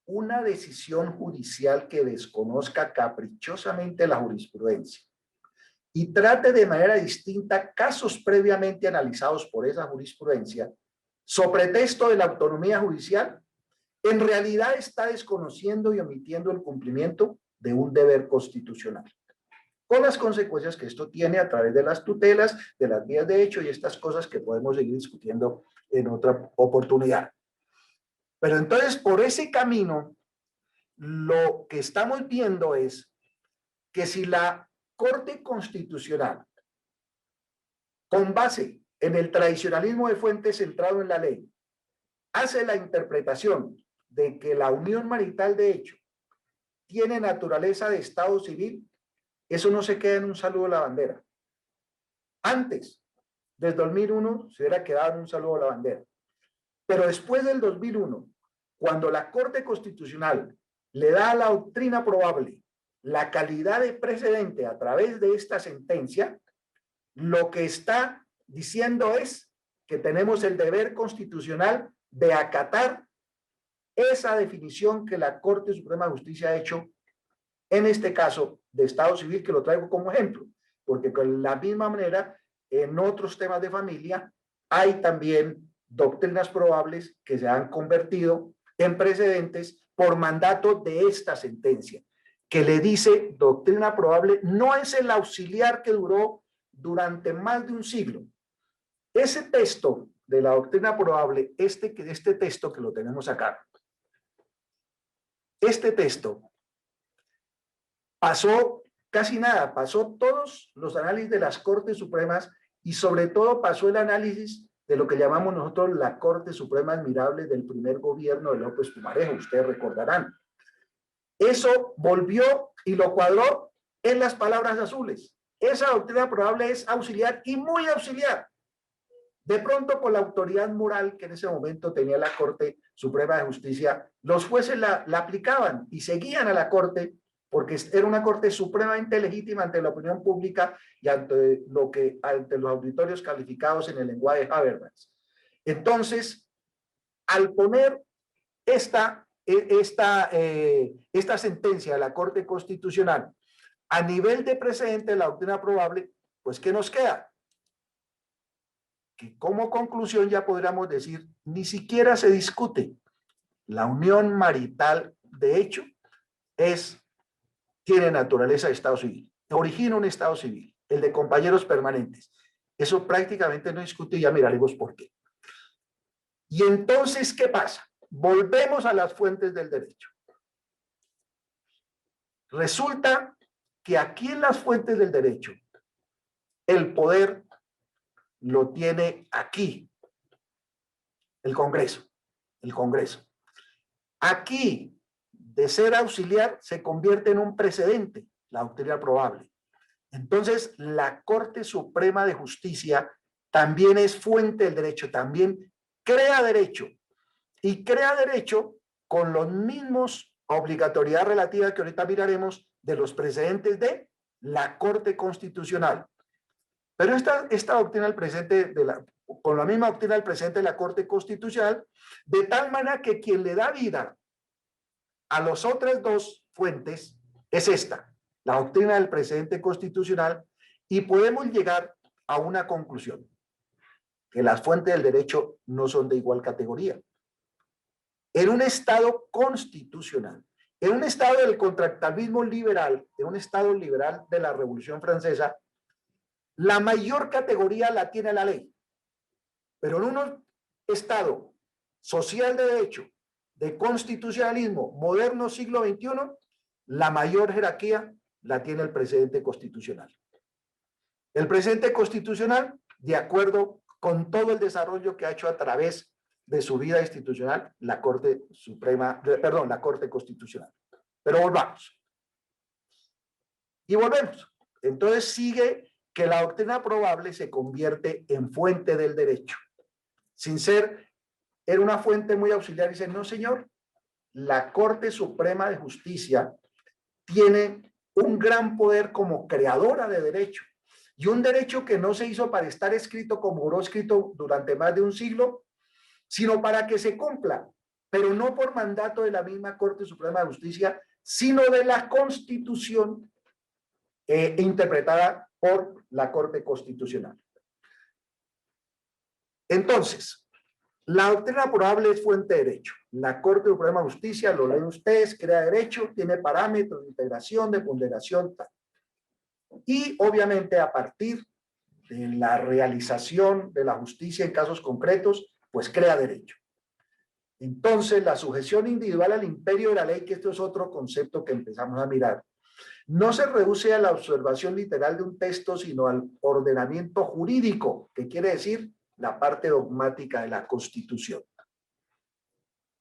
Una decisión judicial que desconozca caprichosamente la jurisprudencia y trate de manera distinta casos previamente analizados por esa jurisprudencia, sobre pretexto de la autonomía judicial, en realidad está desconociendo y omitiendo el cumplimiento de un deber constitucional, con las consecuencias que esto tiene a través de las tutelas, de las vías de hecho y estas cosas que podemos seguir discutiendo en otra oportunidad. Pero entonces, por ese camino, lo que estamos viendo es que si la Corte Constitucional, con base en el tradicionalismo de fuentes centrado en la ley, hace la interpretación de que la unión marital de hecho tiene naturaleza de estado civil, eso no se queda en un saludo a la bandera. Antes del 2001 se hubiera quedado en un saludo a la bandera. Pero después del 2001, cuando la Corte Constitucional le da a la doctrina probable la calidad de precedente a través de esta sentencia, lo que está diciendo es que tenemos el deber constitucional de acatar esa definición que la Corte Suprema de Justicia ha hecho, en este caso de Estado Civil, que lo traigo como ejemplo, porque con la misma manera, en otros temas de familia, hay también doctrinas probables que se han convertido en precedentes por mandato de esta sentencia, que le dice doctrina probable, no es el auxiliar que duró durante más de un siglo. Ese texto de la doctrina probable, este texto que lo tenemos acá, este texto pasó casi nada, pasó todos los análisis de las Cortes Supremas y sobre todo pasó el análisis de lo que llamamos nosotros la Corte Suprema Admirable del primer gobierno de López Pumarejo, ustedes recordarán. Eso volvió y lo cuadró en las palabras azules. Esa doctrina probable es auxiliar y muy auxiliar. De pronto, por la autoridad moral que en ese momento tenía la Corte Suprema de Justicia, los jueces la aplicaban y seguían a la Corte porque era una Corte supremamente legítima ante la opinión pública y ante los auditorios calificados en el lenguaje Habermas. Entonces, al poner esta sentencia de la Corte Constitucional a nivel de precedente de la doctrina probable, pues ¿qué nos queda? Que como conclusión ya podríamos decir, ni siquiera se discute. La unión marital, de hecho, tiene naturaleza de estado civil, origina un estado civil, el de compañeros permanentes. Eso prácticamente no discute y ya miraremos por qué. Y entonces, ¿qué pasa? Volvemos a las fuentes del derecho. Resulta que aquí en las fuentes del derecho, el poder lo tiene aquí, el Congreso. El Congreso. Aquí, de ser auxiliar, se convierte en un precedente, la doctrina probable. Entonces, la Corte Suprema de Justicia también es fuente del derecho, también crea derecho. Y crea derecho con los mismos obligatoriedad relativa que ahorita miraremos de los precedentes de la Corte Constitucional. Pero esta doctrina del presente, con la misma doctrina del presente de la Corte Constitucional, de tal manera que quien le da vida a las otras dos fuentes es esta, la doctrina del precedente constitucional, y podemos llegar a una conclusión, que las fuentes del derecho no son de igual categoría. En un Estado constitucional, en un Estado del contractualismo liberal, en un Estado liberal de la Revolución Francesa, la mayor categoría la tiene la ley. Pero en un Estado social de derecho, de constitucionalismo moderno siglo XXI, la mayor jerarquía la tiene el precedente constitucional. El precedente constitucional, de acuerdo con todo el desarrollo que ha hecho a través de su vida institucional, la Corte Constitucional. Pero volvamos. Y volvemos. Entonces sigue que la doctrina probable se convierte en fuente del derecho. Sin ser, era una fuente muy auxiliar. Dice, no señor, la Corte Suprema de Justicia tiene un gran poder como creadora de derecho. Y un derecho que no se hizo para estar escrito como duró escrito durante más de un siglo, sino para que se cumpla, pero no por mandato de la misma Corte Suprema de Justicia, sino de la Constitución interpretada por la Corte Constitucional. Entonces, la doctrina probable es fuente de derecho. La Corte Suprema de Justicia, lo leen ustedes, crea derecho, tiene parámetros de integración, de ponderación, tal. Y obviamente a partir de la realización de la justicia en casos concretos, pues crea derecho. Entonces, la sujeción individual al imperio de la ley, que esto es otro concepto que empezamos a mirar, no se reduce a la observación literal de un texto, sino al ordenamiento jurídico, que quiere decir la parte dogmática de la Constitución.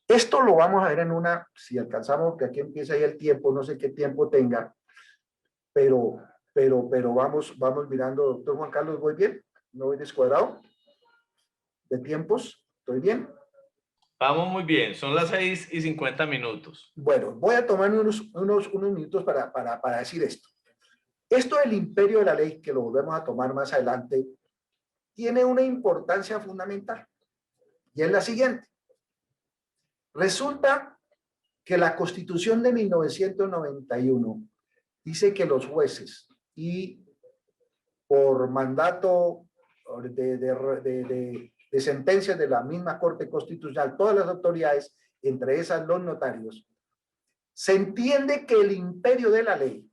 Esto lo vamos a ver en una, si alcanzamos, que aquí empieza ahí el tiempo, no sé qué tiempo tenga, pero vamos mirando. Doctor Juan Carlos, ¿voy bien? ¿No voy descuadrado? ¿De tiempos? ¿Estoy bien?
Vamos muy bien, son las 6:50.
Bueno, voy a tomar unos minutos para decir esto. Esto del imperio de la ley, que lo volvemos a tomar más adelante, tiene una importancia fundamental. Y es la siguiente. Resulta que la Constitución de 1991 dice que los jueces y por mandato de sentencias de la misma Corte Constitucional, todas las autoridades, entre esas los notarios, se entiende que el imperio de la ley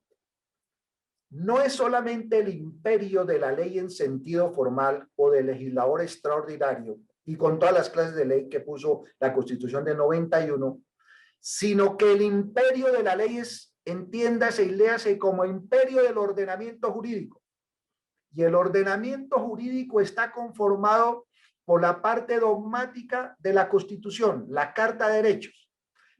no es solamente el imperio de la ley en sentido formal o de legislador extraordinario y con todas las clases de ley que puso la Constitución de 91, sino que el imperio de la ley es, entiéndase y léase como imperio del ordenamiento jurídico. Y el ordenamiento jurídico está conformado por la parte dogmática de la Constitución, la Carta de Derechos.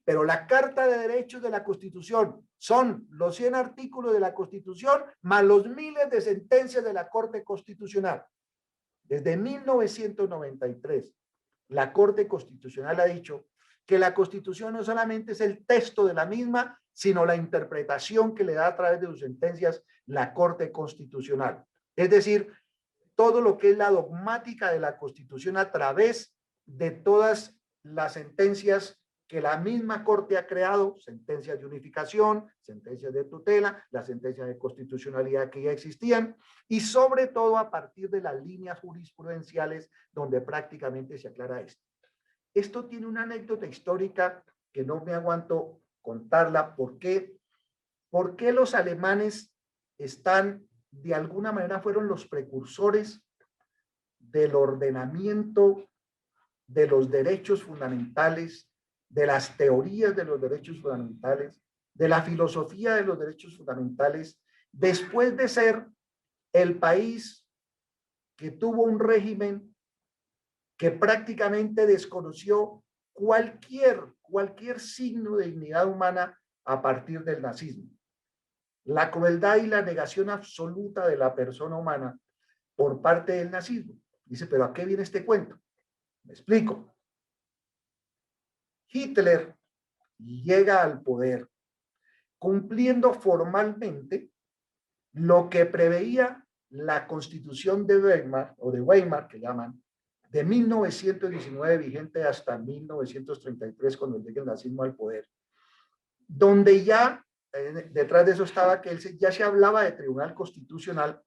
Pero la Carta de Derechos de la Constitución son los 100 artículos de la Constitución más los miles de sentencias de la Corte Constitucional. Desde 1993, la Corte Constitucional ha dicho que la Constitución no solamente es el texto de la misma, sino la interpretación que le da a través de sus sentencias la Corte Constitucional. Es decir, todo lo que es la dogmática de la Constitución a través de todas las sentencias que la misma Corte ha creado, sentencias de unificación, sentencias de tutela, las sentencias de constitucionalidad que ya existían, y sobre todo a partir de las líneas jurisprudenciales donde prácticamente se aclara esto. Esto tiene una anécdota histórica que no me aguanto contarla. ¿Por qué? ¿Por qué los alemanes están, de alguna manera, fueron los precursores del ordenamiento de los derechos fundamentales, de las teorías de los derechos fundamentales, de la filosofía de los derechos fundamentales, después de ser el país que tuvo un régimen que prácticamente desconoció cualquier signo de dignidad humana a partir del nazismo? La crueldad y la negación absoluta de la persona humana por parte del nazismo. Dice, ¿pero a qué viene este cuento? Me explico. Hitler llega al poder cumpliendo formalmente lo que preveía la Constitución de Weimar, o de Weimar, que llaman, de 1919, vigente hasta 1933, cuando llega el nazismo al poder, donde ya, detrás de eso estaba que ya se hablaba de tribunal constitucional,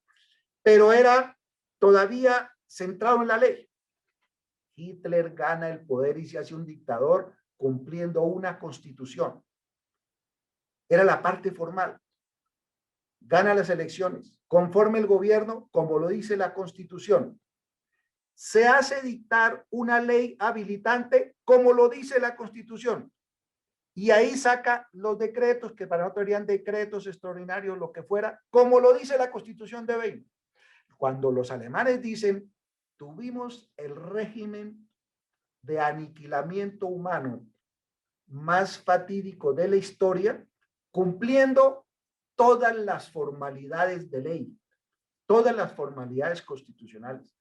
pero era todavía centrado en la ley. Hitler gana el poder y se hace un dictador cumpliendo una constitución. Era la parte formal. Gana las elecciones, conforme el gobierno, como lo dice la Constitución. Se hace dictar una ley habilitante, como lo dice la Constitución. Y ahí saca los decretos, que para nosotros serían decretos extraordinarios, lo que fuera, como lo dice la Constitución de Weimar. Cuando los alemanes dicen, tuvimos el régimen de aniquilamiento humano más fatídico de la historia, cumpliendo todas las formalidades de ley, todas las formalidades constitucionales.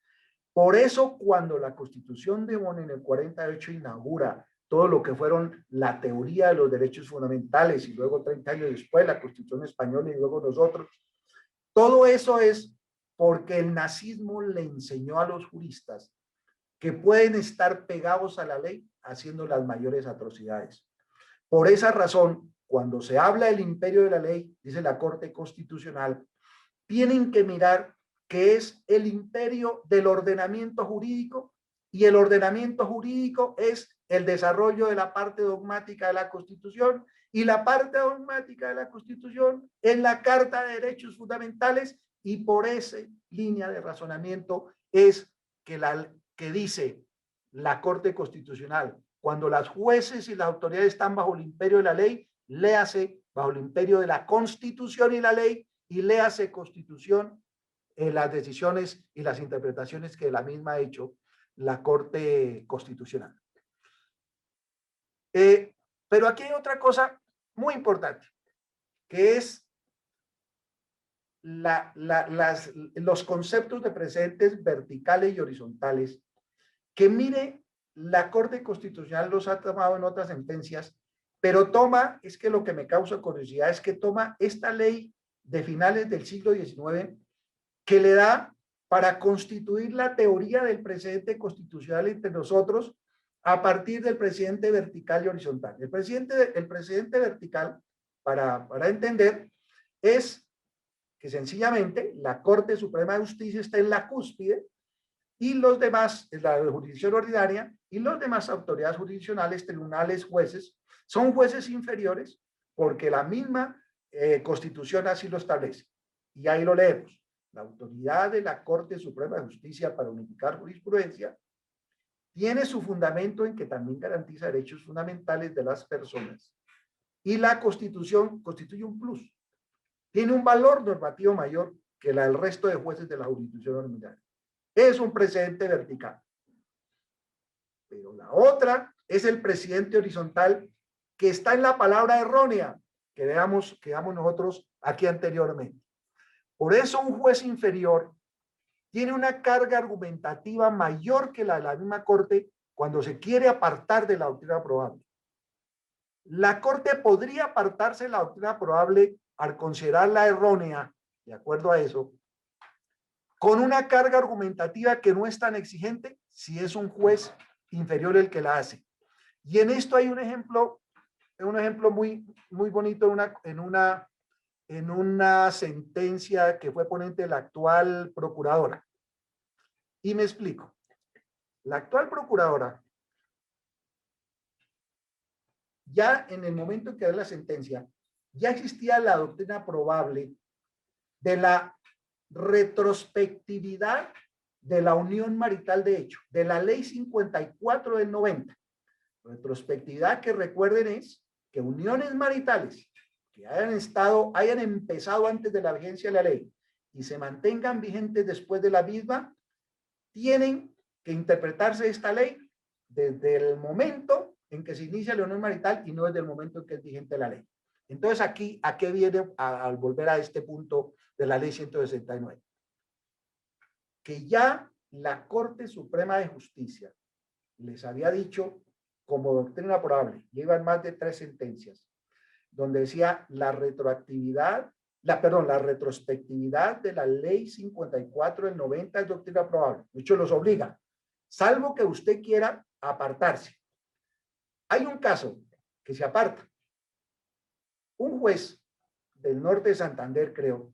Por eso, cuando la Constitución de Bonn en el 48 inaugura todo lo que fueron la teoría de los derechos fundamentales, y luego 30 años después la Constitución española y luego nosotros, todo eso es porque el nazismo le enseñó a los juristas que pueden estar pegados a la ley haciendo las mayores atrocidades. Por esa razón, cuando se habla del imperio de la ley, dice la Corte Constitucional, tienen que mirar que es el imperio del ordenamiento jurídico, y el ordenamiento jurídico es el desarrollo de la parte dogmática de la Constitución, y la parte dogmática de la Constitución es la Carta de Derechos Fundamentales, y por esa línea de razonamiento es que dice la Corte Constitucional, cuando las jueces y las autoridades están bajo el imperio de la ley, léase bajo el imperio de la Constitución y la ley, y léase Constitución en las decisiones y las interpretaciones que la misma ha hecho la Corte Constitucional. Pero aquí hay otra cosa muy importante, que es los conceptos de precedentes verticales y horizontales, que mire, la Corte Constitucional los ha tomado en otras sentencias, pero toma, es que lo que me causa curiosidad es que toma esta ley de finales del siglo XIX, que le da para constituir la teoría del precedente constitucional entre nosotros a partir del precedente vertical y horizontal. El precedente vertical, para entender, es que sencillamente la Corte Suprema de Justicia está en la cúspide, y los demás, la jurisdicción ordinaria y los demás autoridades jurisdiccionales, tribunales, jueces, son jueces inferiores porque la misma Constitución así lo establece. Y ahí lo leemos. La autoridad de la Corte Suprema de Justicia para unificar jurisprudencia tiene su fundamento en que también garantiza derechos fundamentales de las personas. Y la Constitución constituye un plus. Tiene un valor normativo mayor que la del resto de jueces de la jurisdicción ordinaria. Es un precedente vertical. Pero la otra es el precedente horizontal, que está en la palabra errónea que veamos nosotros aquí anteriormente. Por eso un juez inferior tiene una carga argumentativa mayor que la de la misma Corte cuando se quiere apartar de la doctrina probable. La Corte podría apartarse de la doctrina probable al considerarla errónea, de acuerdo a eso, con una carga argumentativa que no es tan exigente si es un juez inferior el que la hace. Y en esto hay un ejemplo muy bonito en una sentencia que fue ponente de la actual procuradora. Y me explico. La actual procuradora, ya en el momento en que da la sentencia, ya existía la doctrina probable de la retrospectividad de la unión marital de hecho, de la ley 54 del 90. Retrospectividad que recuerden es que uniones maritales que hayan empezado antes de la vigencia de la ley y se mantengan vigentes después de la misma, tienen que interpretarse esta ley desde el momento en que se inicia la unión marital y no desde el momento en que es vigente la ley. Entonces aquí, ¿a qué viene al volver a este punto de la ley 169? Que ya la Corte Suprema de Justicia les había dicho como doctrina probable, llevan más de 3 sentencias, donde decía la retrospectividad de la ley 54 del 90 es doctrina probable. De hecho, los obliga, salvo que usted quiera apartarse. Hay un caso que se aparta. Un juez del norte de Santander, creo,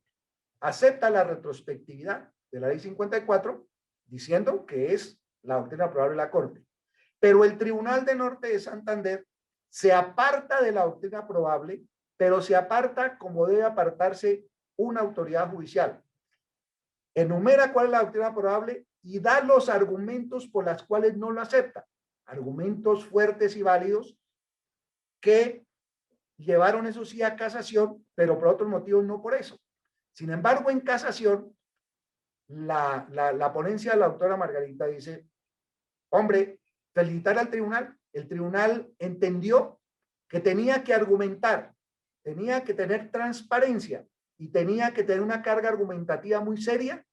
acepta la retrospectividad de la ley 54 diciendo que es la doctrina probable de la Corte. Pero el Tribunal del Norte de Santander se aparta de la doctrina probable, pero se aparta como debe apartarse una autoridad judicial. Enumera cuál es la doctrina probable y da los argumentos por los cuales no lo acepta. Argumentos fuertes y válidos que llevaron eso sí a casación, pero por otros motivos no por eso. Sin embargo, en casación, la ponencia de la doctora Margarita dice, hombre, felicitar al tribunal. El tribunal entendió que tenía que argumentar, tenía que tener transparencia y tenía que tener una carga argumentativa muy seria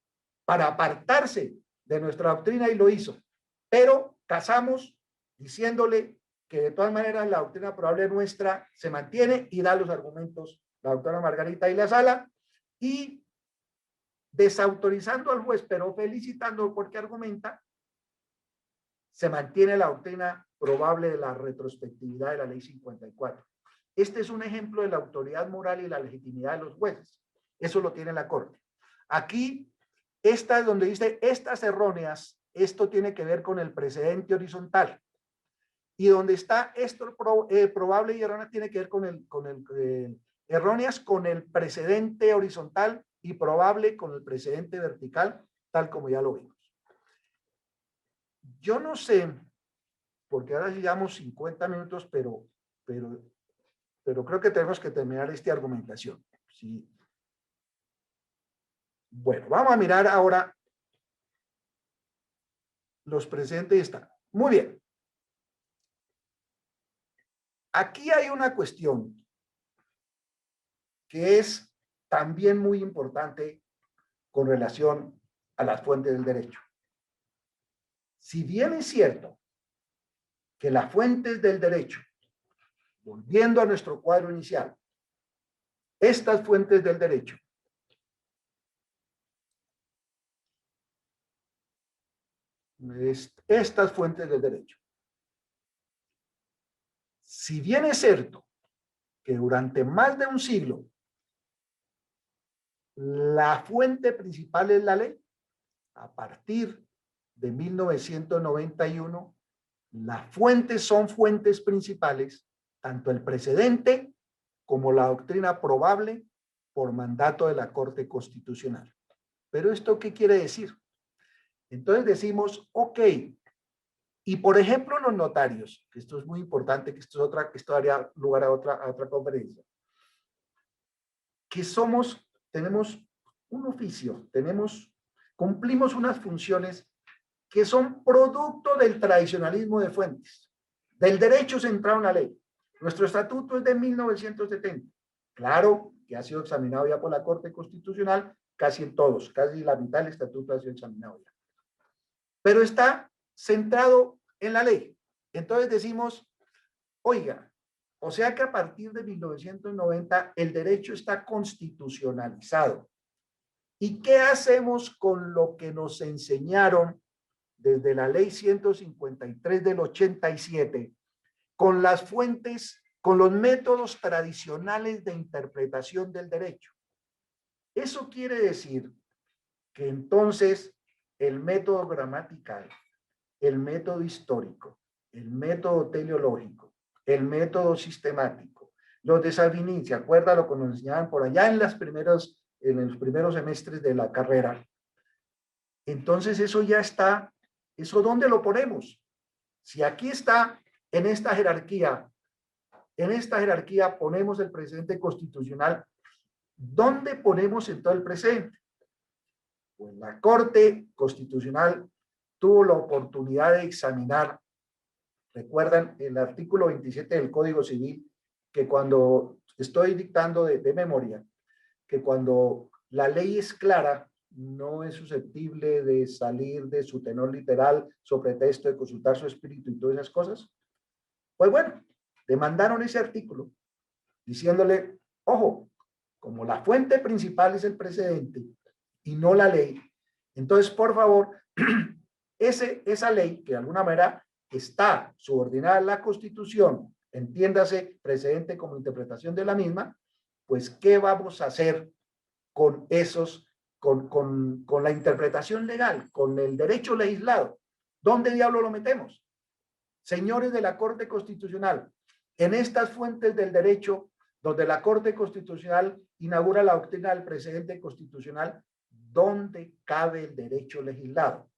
para apartarse de nuestra doctrina y lo hizo. Pero casamos diciéndole que de todas maneras la doctrina probable nuestra se mantiene y da los argumentos la doctora Margarita y la sala y desautorizando al juez, pero felicitándolo porque argumenta, se mantiene la doctrina probable de la retrospectividad de la ley 54. Este es un ejemplo de la autoridad moral y la legitimidad de los jueces. Eso lo tiene la Corte. Aquí, esta es donde dice, estas erróneas, esto tiene que ver con el precedente horizontal. Y donde está esto probable y errónea tiene que ver erróneas con el precedente horizontal y probable con el precedente vertical, tal como ya lo vimos. Yo no sé, porque ahora llevamos 50 minutos, pero creo que tenemos que terminar esta argumentación. Sí. Bueno, vamos a mirar ahora los precedentes. Están. Muy bien. Aquí hay una cuestión que es también muy importante con relación a las fuentes del derecho. Si bien es cierto que las fuentes del derecho, volviendo a nuestro cuadro inicial, estas fuentes del derecho si bien es cierto que durante más de un siglo la fuente principal es la ley, a partir de 1991 las fuentes son fuentes principales, tanto el precedente como la doctrina probable por mandato de la Corte Constitucional. ¿Pero esto qué quiere decir? Entonces decimos, ok, y por ejemplo los notarios, que esto es muy importante, que esto daría lugar a otra conferencia, que tenemos un oficio, cumplimos unas funciones que son producto del tradicionalismo de fuentes, del derecho centrado en la ley. Nuestro estatuto es de 1970. Claro que ha sido examinado ya por la Corte Constitucional, casi en todos, casi la mitad del estatuto ha sido examinado ya. Pero está centrado en la ley. Entonces decimos, oiga, o sea que a partir de 1990 el derecho está constitucionalizado. ¿Y qué hacemos con lo que nos enseñaron desde la ley 153 del 87, con las fuentes, con los métodos tradicionales de interpretación del derecho? Eso quiere decir que entonces el método gramatical, el método histórico, el método teleológico, el método sistemático, los de Savigny, ¿se acuerda lo que nos enseñaban por allá en los primeros semestres de la carrera? Entonces eso ya está, ¿eso dónde lo ponemos? Si aquí está, en esta jerarquía ponemos el precedente constitucional, ¿dónde ponemos entonces el precedente? Pues la Corte Constitucional tuvo la oportunidad de examinar, recuerdan el artículo 27 del Código Civil, que cuando estoy dictando de memoria, que cuando la ley es clara, no es susceptible de salir de su tenor literal sobre pretexto de consultar su espíritu y todas esas cosas. Pues bueno, demandaron ese artículo diciéndole, ojo, como la fuente principal es el precedente y no la ley, entonces por favor, esa ley que de alguna manera está subordinada a la Constitución, entiéndase precedente como interpretación de la misma, pues ¿qué vamos a hacer con esos, con la interpretación legal, con el derecho legislado? ¿Dónde diablo lo metemos? Señores de la Corte Constitucional, en estas fuentes del derecho, donde la Corte Constitucional inaugura la doctrina del precedente constitucional, ¿dónde cabe el derecho legislado?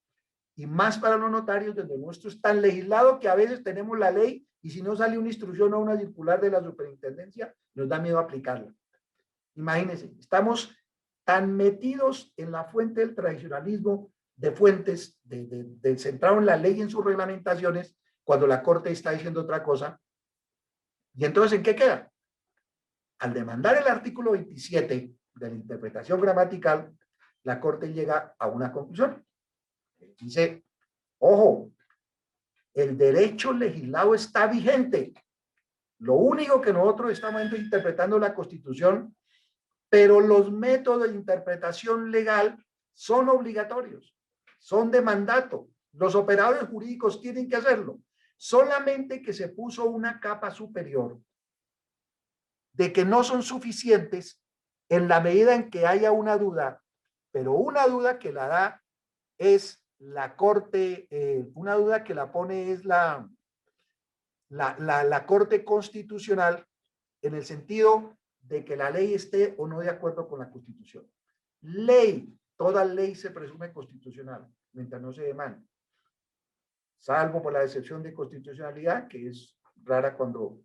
Y más para los notarios, donde nuestro es tan legislado que a veces tenemos la ley y si no sale una instrucción o una circular de la superintendencia, nos da miedo aplicarla. Imagínense, estamos tan metidos en la fuente del tradicionalismo de fuentes, centrado en la ley y en sus reglamentaciones, cuando la Corte está diciendo otra cosa. ¿Y entonces en qué queda? Al demandar el artículo 27 de la interpretación gramatical, la Corte llega a una conclusión. Dice, ojo, el derecho legislado está vigente. Lo único que nosotros estamos interpretando la Constitución, pero los métodos de interpretación legal son obligatorios, son de mandato. Los operadores jurídicos tienen que hacerlo. Solamente que se puso una capa superior de que no son suficientes en la medida en que haya una duda, pero una duda que la da es la Corte, una duda que la pone es la Corte Constitucional, en el sentido de que la ley esté o no de acuerdo con la Constitución. Ley, toda ley se presume constitucional, mientras no se demande, salvo por la excepción de constitucionalidad, que es rara cuando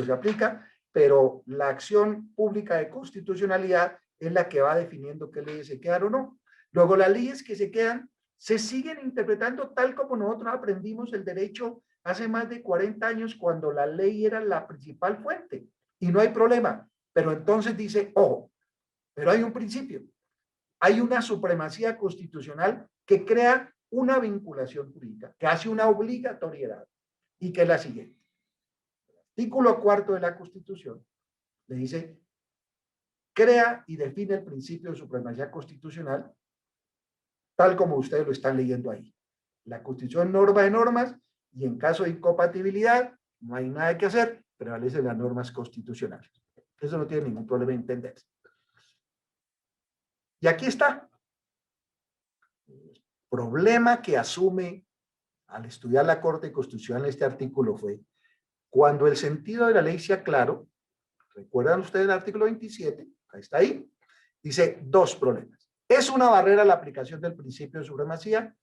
se aplica, pero la acción pública de constitucionalidad es la que va definiendo qué leyes se quedan o no. Luego, las leyes que se quedan se siguen interpretando tal como nosotros aprendimos el derecho hace más de 40 años, cuando la ley era la principal fuente, y no hay problema. Pero entonces dice, ojo, pero hay un principio, hay una supremacía constitucional que crea una vinculación jurídica, que hace una obligatoriedad, y que es la siguiente. El artículo 4 de la Constitución le dice, crea y define el principio de supremacía constitucional, tal como ustedes lo están leyendo ahí. La Constitución norma de normas, y en caso de incompatibilidad, no hay nada que hacer, prevalecen las normas constitucionales. Eso no tiene ningún problema en entenderse. Y aquí está. El problema que asume al estudiar la Corte Constitucional en este artículo fue, cuando el sentido de la ley sea claro, ¿recuerdan ustedes el artículo 27? Ahí está ahí. Dice dos problemas. ¿Es una barrera la aplicación del principio de supremacía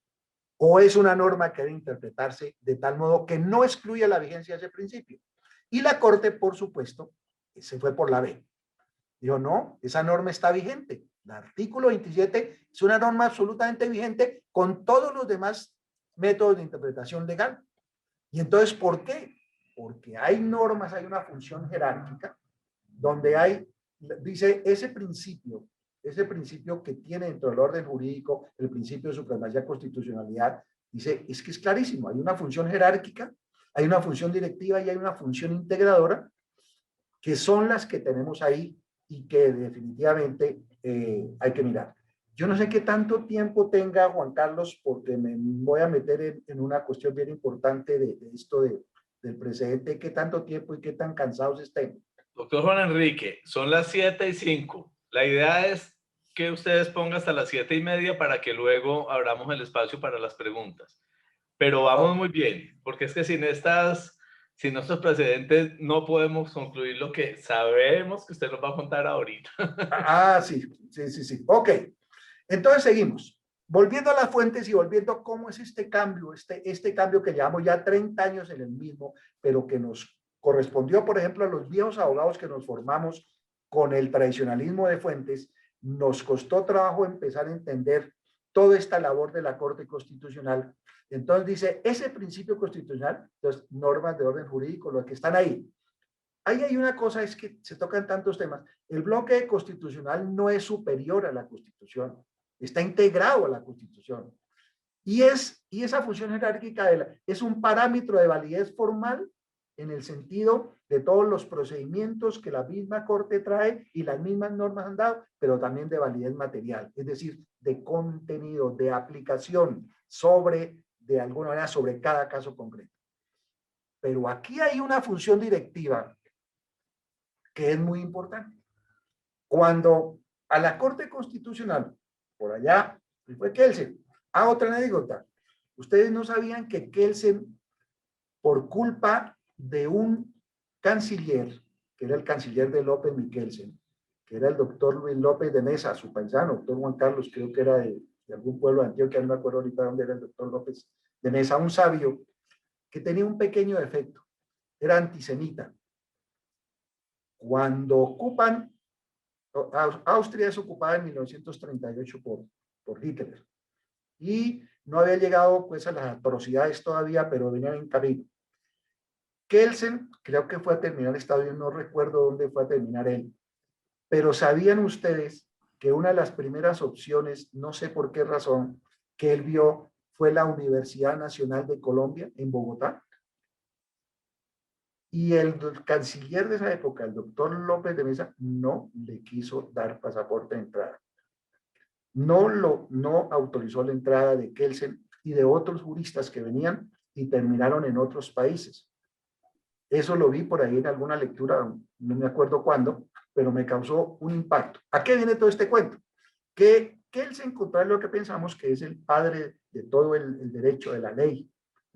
o es una norma que debe interpretarse de tal modo que no excluya la vigencia de ese principio? Y la Corte, por supuesto, se fue por la B. Dijo, no, esa norma está vigente. El artículo 27 es una norma absolutamente vigente con todos los demás métodos de interpretación legal. Y entonces, ¿por qué? porque hay normas, hay una función jerárquica, donde hay, dice, ese principio que tiene dentro del orden jurídico, el principio de supremacía constitucionalidad, dice, es que es clarísimo, hay una función jerárquica, hay una función directiva y hay una función integradora, que son las que tenemos ahí y que definitivamente hay que mirar. Yo no sé qué tanto tiempo tenga Juan Carlos, porque me voy a meter en una cuestión bien importante de esto del precedente, qué tanto tiempo y qué tan cansados estén.
Doctor Juan Enrique, son las 7:05. La idea es que ustedes pongan hasta las 7:30 para que luego abramos el espacio para las preguntas. Pero vamos muy bien, porque es que sin estos precedentes no podemos concluir lo que sabemos que usted nos va a contar ahorita.
Sí. Ok, entonces seguimos. Volviendo a las fuentes y volviendo a cómo es este cambio que llevamos ya 30 años en el mismo, pero que nos correspondió, por ejemplo, a los viejos abogados que nos formamos con el tradicionalismo de fuentes, nos costó trabajo empezar a entender toda esta labor de la Corte Constitucional. Entonces dice, ese principio constitucional, entonces normas de orden jurídico, los que están ahí. Ahí hay una cosa, es que se tocan tantos temas. El bloque constitucional no es superior a la Constitución, está integrado a la Constitución. Y esa función jerárquica es un parámetro de validez formal en el sentido de todos los procedimientos que la misma Corte trae y las mismas normas han dado, pero también de validez material, es decir, de contenido, de aplicación de alguna manera, sobre cada caso concreto. Pero aquí hay una función directiva que es muy importante. Cuando a la Corte Constitucional, por allá, fue Kelsen. Otra anécdota. Ustedes no sabían que Kelsen, por culpa de un canciller, que era el canciller de López Michelsen, que era el doctor Luis López de Mesa, su paisano, doctor Juan Carlos, creo que era de algún pueblo de Antioquia, no me acuerdo ahorita dónde era el doctor López de Mesa, un sabio que tenía un pequeño defecto, era antisemita. Cuando ocupan, Austria es ocupada en 1938 por Hitler y no había llegado pues a las atrocidades todavía, pero venían en camino. Kelsen creo que fue a terminar Estados Unidos, no recuerdo dónde fue a terminar él, pero ¿sabían ustedes que una de las primeras opciones, no sé por qué razón, que él vio fue la Universidad Nacional de Colombia en Bogotá? Y el canciller de esa época, el doctor López de Mesa, no le quiso dar pasaporte de entrada. No autorizó la entrada de Kelsen y de otros juristas que venían y terminaron en otros países. Eso lo vi por ahí en alguna lectura, no me acuerdo cuándo, pero me causó un impacto. ¿A qué viene todo este cuento? Que Kelsen, contrario a lo que pensamos, que es el padre de todo el derecho, de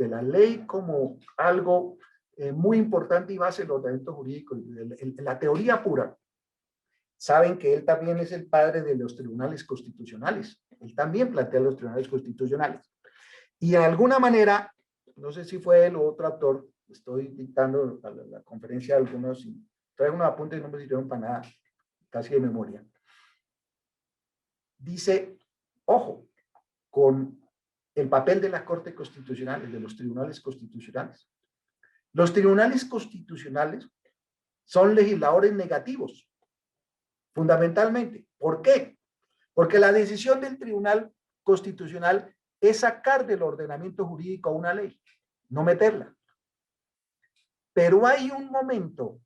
la ley como algo muy importante y base del ordenamiento jurídico, la teoría pura. Saben que él también es el padre de los tribunales constitucionales. Él también plantea los tribunales constitucionales. Y de alguna manera, no sé si fue él o otro autor, estoy dictando la conferencia de algunos y traigo unos apuntes y no me sirvieron para nada, casi de memoria. Dice, ojo, con el papel de la Corte Constitucional, de los tribunales constitucionales. Los tribunales constitucionales son legisladores negativos, fundamentalmente. ¿Por qué? Porque la decisión del Tribunal Constitucional es sacar del ordenamiento jurídico una ley, no meterla. Pero hay un momento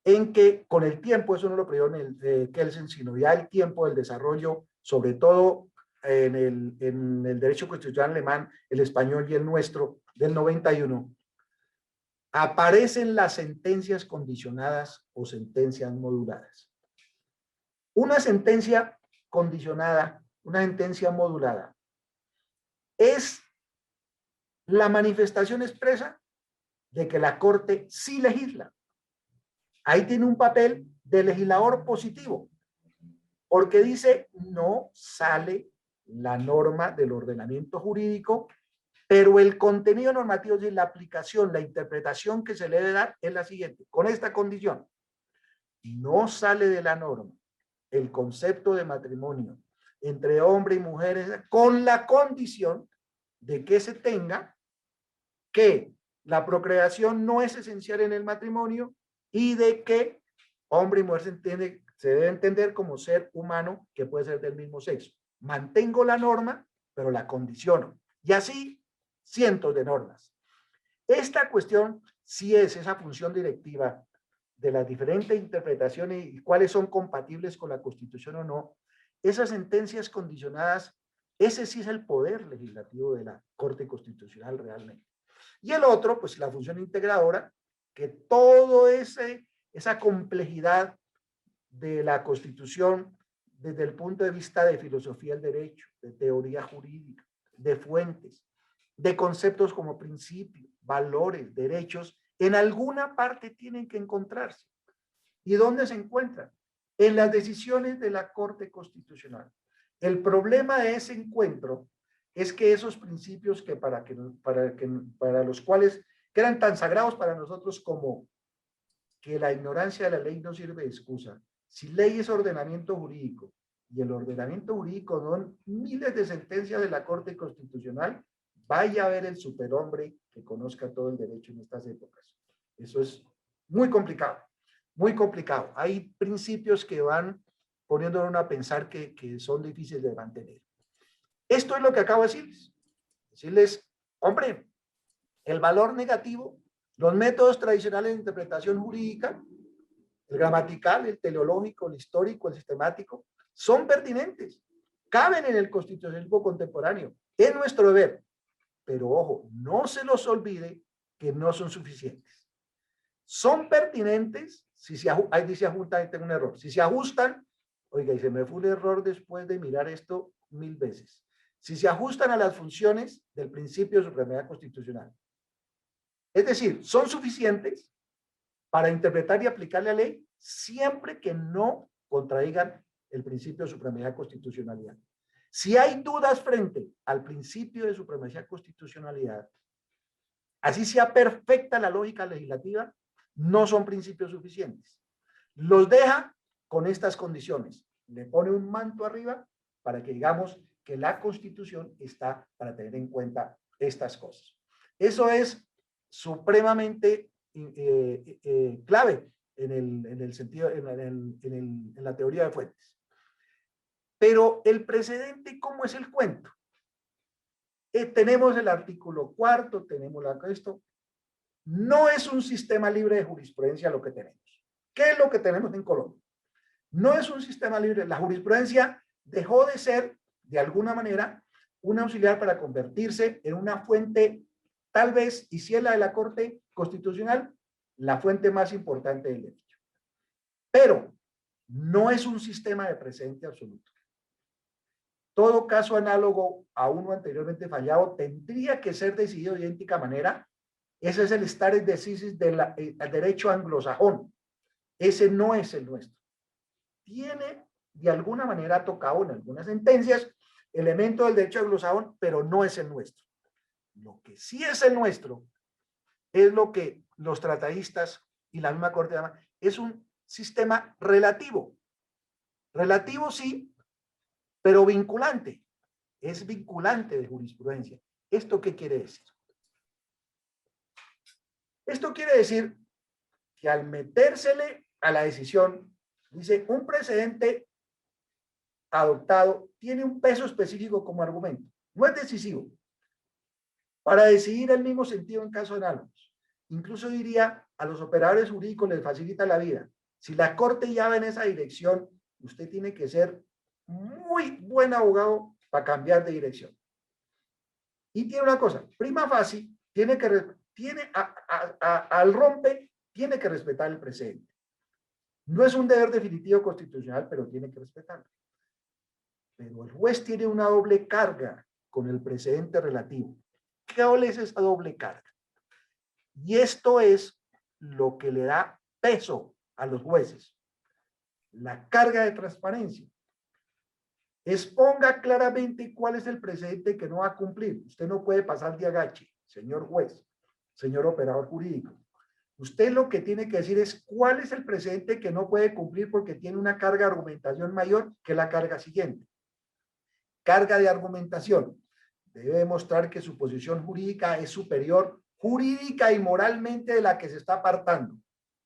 en que con el tiempo, eso no lo previó Kelsen, sino ya el tiempo del desarrollo, sobre todo en el derecho constitucional alemán, el español y el nuestro, del 91, aparecen las sentencias condicionadas o sentencias moduladas. Una sentencia condicionada, una sentencia modulada, es la manifestación expresa de que la Corte sí legisla. Ahí tiene un papel de legislador positivo, porque dice, no sale la norma del ordenamiento jurídico, pero el contenido normativo, es decir, la aplicación, la interpretación que se le debe dar es la siguiente, con esta condición: no sale de la norma el concepto de matrimonio entre hombre y mujeres, con la condición de que se tenga que la procreación no es esencial en el matrimonio y de que hombre y mujer se debe entender como ser humano que puede ser del mismo sexo. Mantengo la norma, pero la condiciono. Y así, cientos de normas. Esta cuestión sí es esa función directiva de las diferentes interpretaciones y cuáles son compatibles con la Constitución o no. Esas sentencias condicionadas, ese sí es el poder legislativo de la Corte Constitucional realmente. Y el otro, pues la función integradora, que todo esa complejidad de la Constitución desde el punto de vista de filosofía del derecho, de teoría jurídica, de fuentes, de conceptos como principios, valores, derechos, en alguna parte tienen que encontrarse. ¿Y dónde se encuentran? En las decisiones de la Corte Constitucional. El problema de ese encuentro es que esos principios que para los cuales que eran tan sagrados para nosotros como que la ignorancia de la ley no sirve de excusa. Si ley es ordenamiento jurídico y el ordenamiento jurídico son miles de sentencias de la Corte Constitucional, vaya a ver el superhombre que conozca todo el derecho en estas épocas. Eso es muy complicado, muy complicado. Hay principios que van poniéndolo a pensar que son difíciles de mantener. Esto es lo que acabo de decirles. Decirles, hombre, el valor negativo, los métodos tradicionales de interpretación jurídica, el gramatical, el teleológico, el histórico, el sistemático, son pertinentes, caben en el constitucionalismo contemporáneo, es nuestro deber, pero ojo, no se los olvide que no son suficientes. Son pertinentes si se ajustan, ahí dice ajustan, tengo un error, si se ajustan, oiga, y se me fue un error después de mirar esto 1000 veces, si se ajustan a las funciones del principio de supremacía constitucional. Es decir, son suficientes para interpretar y aplicar la ley siempre que no contradigan el principio de supremacía de constitucionalidad. Si hay dudas frente al principio de supremacía de constitucionalidad, así sea perfecta la lógica legislativa, no son principios suficientes. Los deja con estas condiciones. Le pone un manto arriba para que digamos que la Constitución está para tener en cuenta estas cosas. Eso es supremamente clave en el sentido, en la teoría de fuentes. Pero el precedente, ¿cómo es el cuento? Tenemos el artículo 4, tenemos esto. No es un sistema libre de jurisprudencia lo que tenemos. ¿Qué es lo que tenemos en Colombia? No es un sistema libre. La jurisprudencia dejó de ser, de alguna manera, un auxiliar para convertirse en una fuente, tal vez, y si es la de la Corte Constitucional, la fuente más importante del derecho. Pero no es un sistema de precedente absoluto. Todo caso análogo a uno anteriormente fallado tendría que ser decidido de idéntica manera. Ese es el stare decisis del derecho anglosajón. Ese no es el nuestro. Tiene, de alguna manera, tocado en algunas sentencias elementos del derecho anglosajón, pero no es el nuestro. Lo que sí es el nuestro es lo que los tratadistas y la misma Corte llaman, es un sistema relativo. Relativo sí, pero vinculante. Es vinculante de jurisprudencia. ¿Esto qué quiere decir? Esto quiere decir que al metérsele a la decisión, dice, un precedente adoptado tiene un peso específico como argumento. No es decisivo. Para decidir el mismo sentido en casos análogos. Incluso diría, a los operadores jurídicos les facilita la vida. Si la Corte ya va en esa dirección, usted tiene que ser muy buen abogado para cambiar de dirección. Y tiene una cosa, prima facie, al rompe, tiene que respetar el precedente. No es un deber definitivo constitucional, pero tiene que respetarlo. Pero el juez tiene una doble carga con el precedente relativo. ¿Qué es esa doble carga? Y esto es lo que le da peso a los jueces. La carga de transparencia. Exponga claramente cuál es el precedente que no va a cumplir. Usted no puede pasar de agache, señor juez, señor operador jurídico. Usted lo que tiene que decir es cuál es el precedente que no puede cumplir porque tiene una carga de argumentación mayor que la carga siguiente. Carga de argumentación. Debe demostrar que su posición jurídica es superior jurídica y moralmente de la que se está apartando.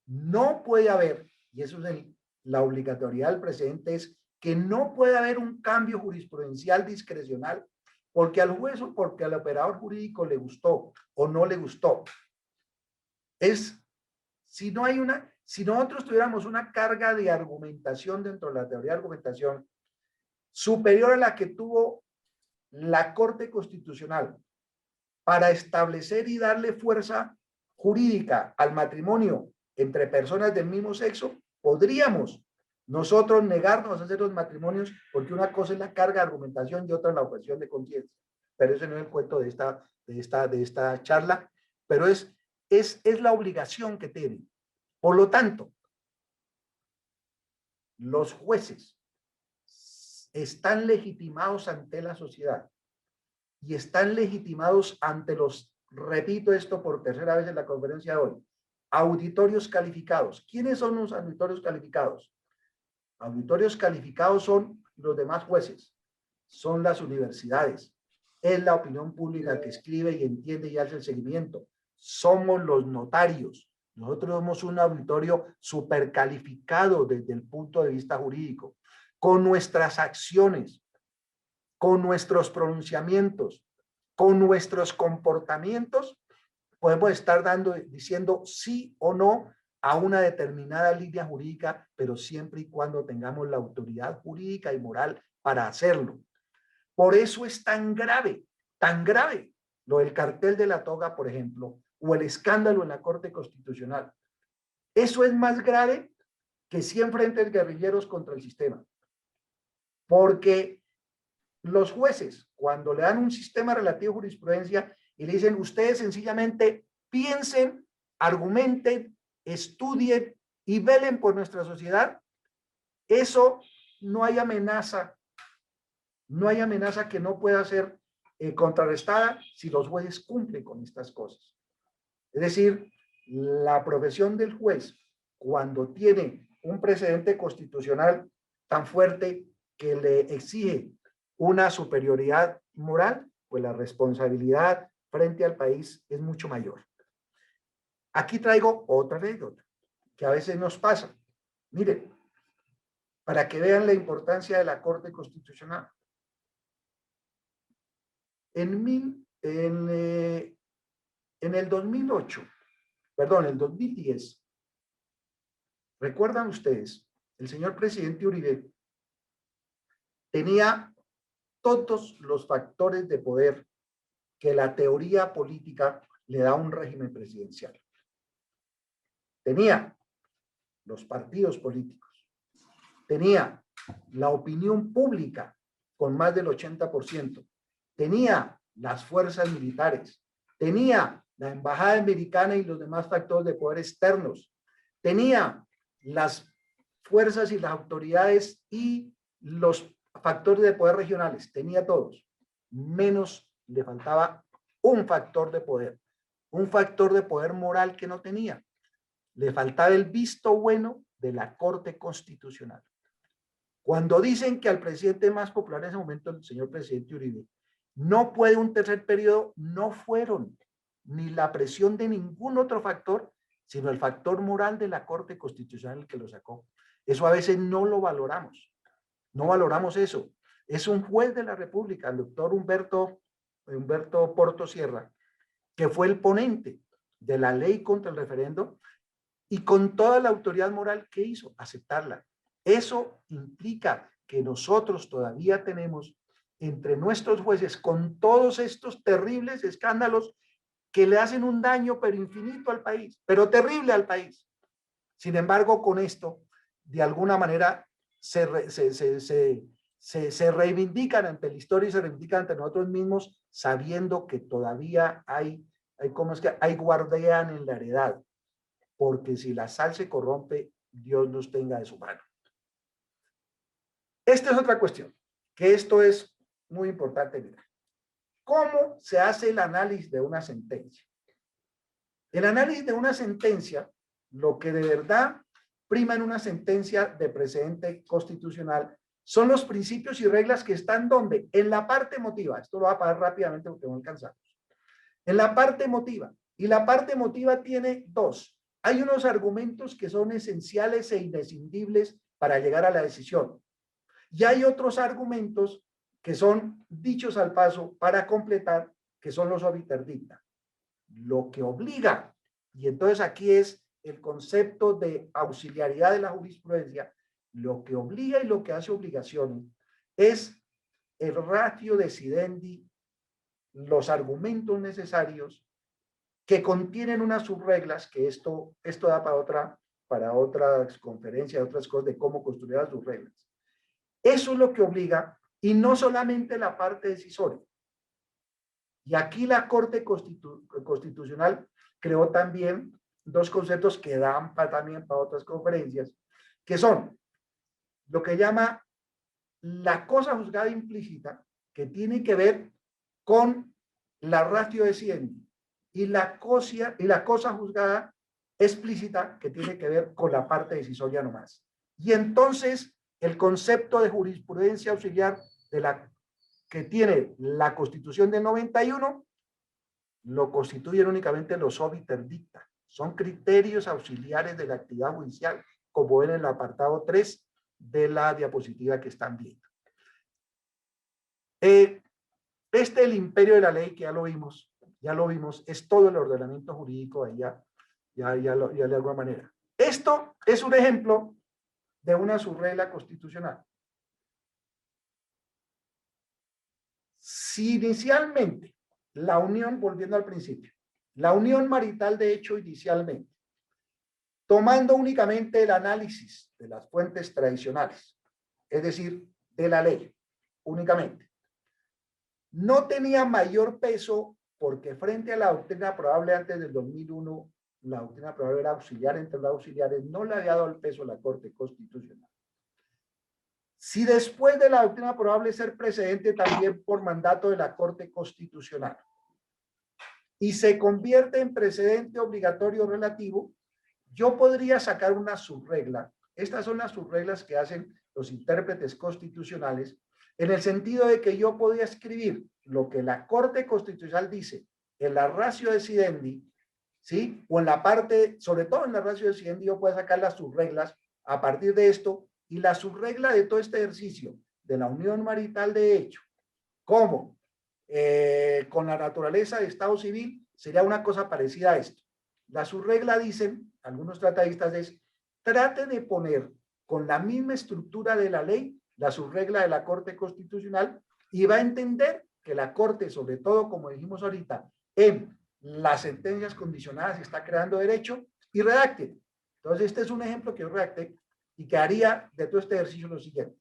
No puede haber, y eso es la obligatoriedad del presidente, es que no puede haber un cambio jurisprudencial discrecional porque al juez o porque al operador jurídico le gustó o no le gustó. Si nosotros tuviéramos una carga de argumentación dentro de la teoría de argumentación superior a la que tuvo la Corte Constitucional para establecer y darle fuerza jurídica al matrimonio entre personas del mismo sexo, podríamos nosotros negarnos a hacer los matrimonios porque una cosa es la carga de argumentación y otra es la objeción de conciencia. Pero ese no es el cuento de esta charla, pero es la obligación que tienen. Por lo tanto, los jueces están legitimados ante la sociedad y están legitimados ante los, repito esto por tercera vez en la conferencia de hoy, auditorios calificados. ¿Quiénes son los auditorios calificados? Auditorios calificados son los demás jueces, son las universidades, es la opinión pública que escribe y entiende y hace el seguimiento, somos los notarios. Nosotros somos un auditorio supercalificado desde el punto de vista jurídico, con nuestras acciones, con nuestros pronunciamientos, con nuestros comportamientos, podemos estar diciendo sí o no a una determinada línea jurídica, pero siempre y cuando tengamos la autoridad jurídica y moral para hacerlo. Por eso es tan grave lo del cartel de la toga, por ejemplo, o el escándalo en la Corte Constitucional. Eso es más grave que 100 frentes guerrilleros contra el sistema. Porque los jueces, cuando le dan un sistema relativo de jurisprudencia y le dicen, ustedes sencillamente piensen, argumenten, estudien y velen por nuestra sociedad, eso no hay amenaza que no pueda ser contrarrestada si los jueces cumplen con estas cosas. Es decir, la profesión del juez, cuando tiene un precedente constitucional tan fuerte que le exige una superioridad moral, pues la responsabilidad frente al país es mucho mayor. Aquí traigo otra anécdota que a veces nos pasa. Miren, para que vean la importancia de la Corte Constitucional. En el 2010, ¿recuerdan ustedes? El señor presidente Uribe tenía todos los factores de poder que la teoría política le da a un régimen presidencial. Tenía los partidos políticos, tenía la opinión pública con más del 80%, tenía las fuerzas militares, tenía la embajada americana y los demás factores de poder externos, tenía las fuerzas y las autoridades y los factores de poder regionales, tenía todos, menos le faltaba un factor de poder moral que no tenía. Le faltaba el visto bueno de la Corte Constitucional. Cuando dicen que al presidente más popular en ese momento, el señor presidente Uribe, no puede un tercer periodo, no fueron ni la presión de ningún otro factor, sino el factor moral de la Corte Constitucional el que lo sacó. Eso a veces no lo valoramos. No valoramos eso. Es un juez de la República, el doctor Humberto Porto Sierra, que fue el ponente de la ley contra el referendo y con toda la autoridad moral que hizo, aceptarla. Eso implica que nosotros todavía tenemos entre nuestros jueces, con todos estos terribles escándalos que le hacen un daño pero infinito al país, pero terrible al país. Sin embargo, con esto, de alguna manera, se reivindican ante la historia y se reivindican ante nosotros mismos, sabiendo que todavía hay guardián en la heredad, porque si la sal se corrompe, Dios nos tenga de su mano. Esta es otra cuestión, que esto es muy importante mirar. ¿Cómo se hace el análisis de una sentencia? El análisis de una sentencia, lo que de verdad prima en una sentencia de precedente constitucional, son los principios y reglas que están ¿dónde? En la parte emotiva. Esto lo voy a pasar rápidamente porque no alcanzamos. En la parte emotiva, Y la parte emotiva tiene dos. Hay unos argumentos que son esenciales e imprescindibles para llegar a la decisión. Y hay otros argumentos que son dichos al paso para completar, que son los obiter dicta. Lo que obliga, y entonces aquí es el concepto de auxiliaridad de la jurisprudencia, lo que obliga y lo que hace obligaciones es el ratio decidendi, los argumentos necesarios que contienen unas subreglas, que esto da para otras conferencias, otras cosas de cómo construir las subreglas. Eso es lo que obliga, y no solamente la parte decisoria. Y aquí la Corte Constitucional creó también dos conceptos que dan también para otras conferencias, que son lo que llama la cosa juzgada implícita, que tiene que ver con la ratio decidendi, y la cosa juzgada explícita, que tiene que ver con la parte decisoria nomás. Y entonces el concepto de jurisprudencia auxiliar que tiene la Constitución del 91 lo constituyen únicamente los obiter dicta. Son criterios auxiliares de la actividad judicial, como ven en el apartado 3 de la diapositiva que están viendo. El imperio de la ley, que ya lo vimos, es todo el ordenamiento jurídico de de alguna manera. Esto es un ejemplo de una subregla constitucional. Si inicialmente la unión, volviendo al principio, la unión marital de hecho inicialmente, tomando únicamente el análisis de las fuentes tradicionales, es decir, de la ley, únicamente, no tenía mayor peso porque frente a la doctrina probable antes del 2001, la doctrina probable era auxiliar entre los auxiliares, no le había dado el peso a la Corte Constitucional. Si después de la doctrina probable ser precedente también por mandato de la Corte Constitucional y se convierte en precedente obligatorio relativo, yo podría sacar una subregla. Estas son las subreglas que hacen los intérpretes constitucionales, en el sentido de que yo podía escribir lo que la Corte Constitucional dice en la ratio decidendi, ¿sí? O en la parte, sobre todo en la ratio decidendi, yo puedo sacar las subreglas a partir de esto, y la subregla de todo este ejercicio de la unión marital de hecho, como con la naturaleza de Estado civil, sería una cosa parecida a esto. La subregla, dicen algunos tratadistas, es trate de poner con la misma estructura de la ley la subregla de la Corte Constitucional, y va a entender que la Corte, sobre todo, como dijimos ahorita, en las sentencias condicionadas está creando derecho, y redacte. Entonces, este es un ejemplo que yo redacté y que haría de todo este ejercicio lo siguiente.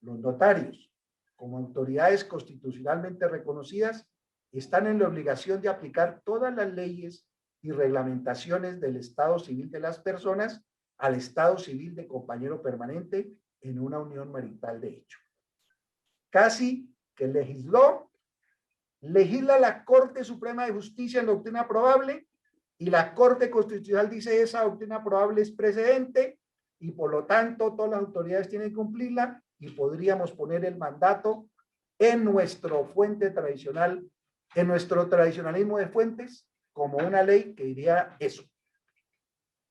Los notarios, como autoridades constitucionalmente reconocidas, están en la obligación de aplicar todas las leyes y reglamentaciones del estado civil de las personas al estado civil de compañero permanente en una unión marital de hecho. Casi que legisla la Corte Suprema de Justicia en doctrina probable, y la Corte Constitucional dice esa doctrina probable es precedente y por lo tanto todas las autoridades tienen que cumplirla, y podríamos poner el mandato en nuestro fuente tradicional, en nuestro tradicionalismo de fuentes, como una ley que diría eso.